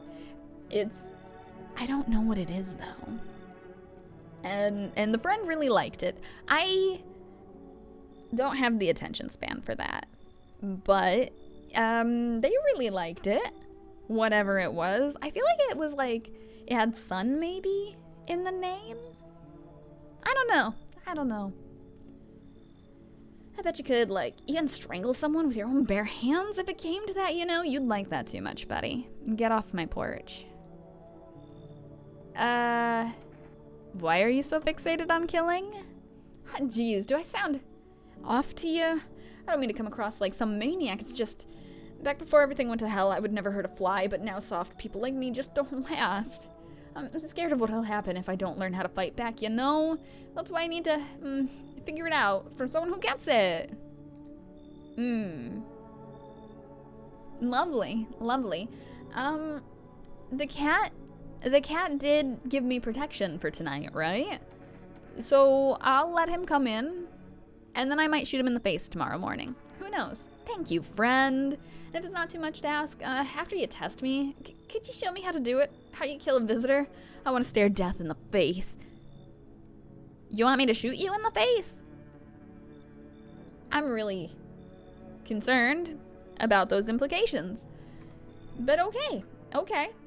Speaker 1: I don't know what it is though. And the friend really liked it. I don't have the attention span for that. But they really liked it. Whatever it was. I feel like it was like, it had sun maybe in the name? I don't know. I bet you could, like, even strangle someone with your own bare hands if it came to that, you know? You'd like that too much, buddy. Get off my porch. Why are you so fixated on killing? Jeez, do I sound off to you? I don't mean to come across like some maniac. It's just, back before everything went to hell, I would never hurt a fly, but now soft people like me just don't last. I'm scared of what'll happen if I don't learn how to fight back, you know? That's why I need to, figure it out from someone who gets it. Lovely. The cat did give me protection for tonight, right? So I'll let him come in, and then I might shoot him in the face tomorrow morning. Who knows? Thank you, friend. And if it's not too much to ask, after you test me, could you show me how to do it? How you kill a visitor? I want to stare death in the face. You want me to shoot you in the face? I'm really concerned about those implications. But okay.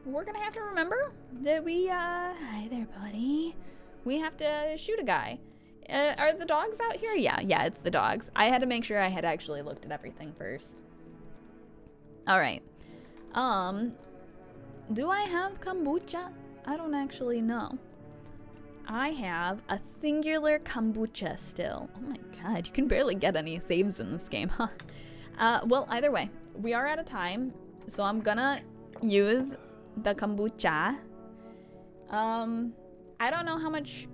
Speaker 1: We're gonna have to remember that hi there, buddy. We have to shoot a guy. Are the dogs out here? Yeah, it's the dogs. I had to make sure I had actually looked at everything first. All right. Do I have kombucha? I don't actually know. I have a singular kombucha still. Oh my god, you can barely get any saves in this game, huh? Well, either way, we are out of time, so I'm gonna use the kombucha. I don't know how much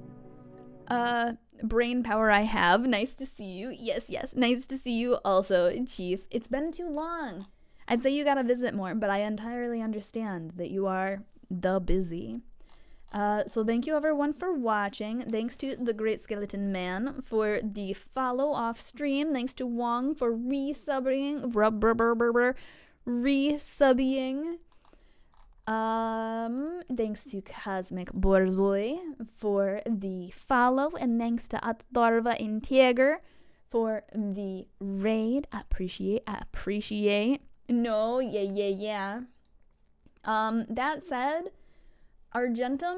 Speaker 1: brain power I have. Nice to see you. Yes, nice to see you also, Chief. It's been too long. I'd say you gotta visit more, but I entirely understand that you are the busy. So thank you everyone for watching. Thanks to the Great Skeleton Man for the follow off stream. Thanks to Wong for resubbing. Thanks to Cosmic Borzoi for the follow, and thanks to Atdorva Integer for the raid. Appreciate. No, yeah. That said, Argentum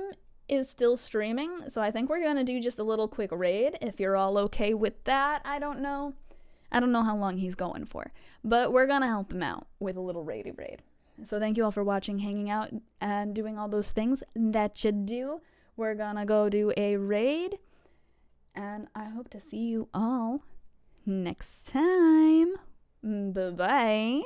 Speaker 1: is still streaming, so I think we're gonna do just a little quick raid if you're all okay with that. I don't know how long he's going for, but we're gonna help him out with a little raid. So thank you all for watching, hanging out, and doing all those things that you do. We're gonna go do a raid, and I hope to see you all next time. Bye-bye.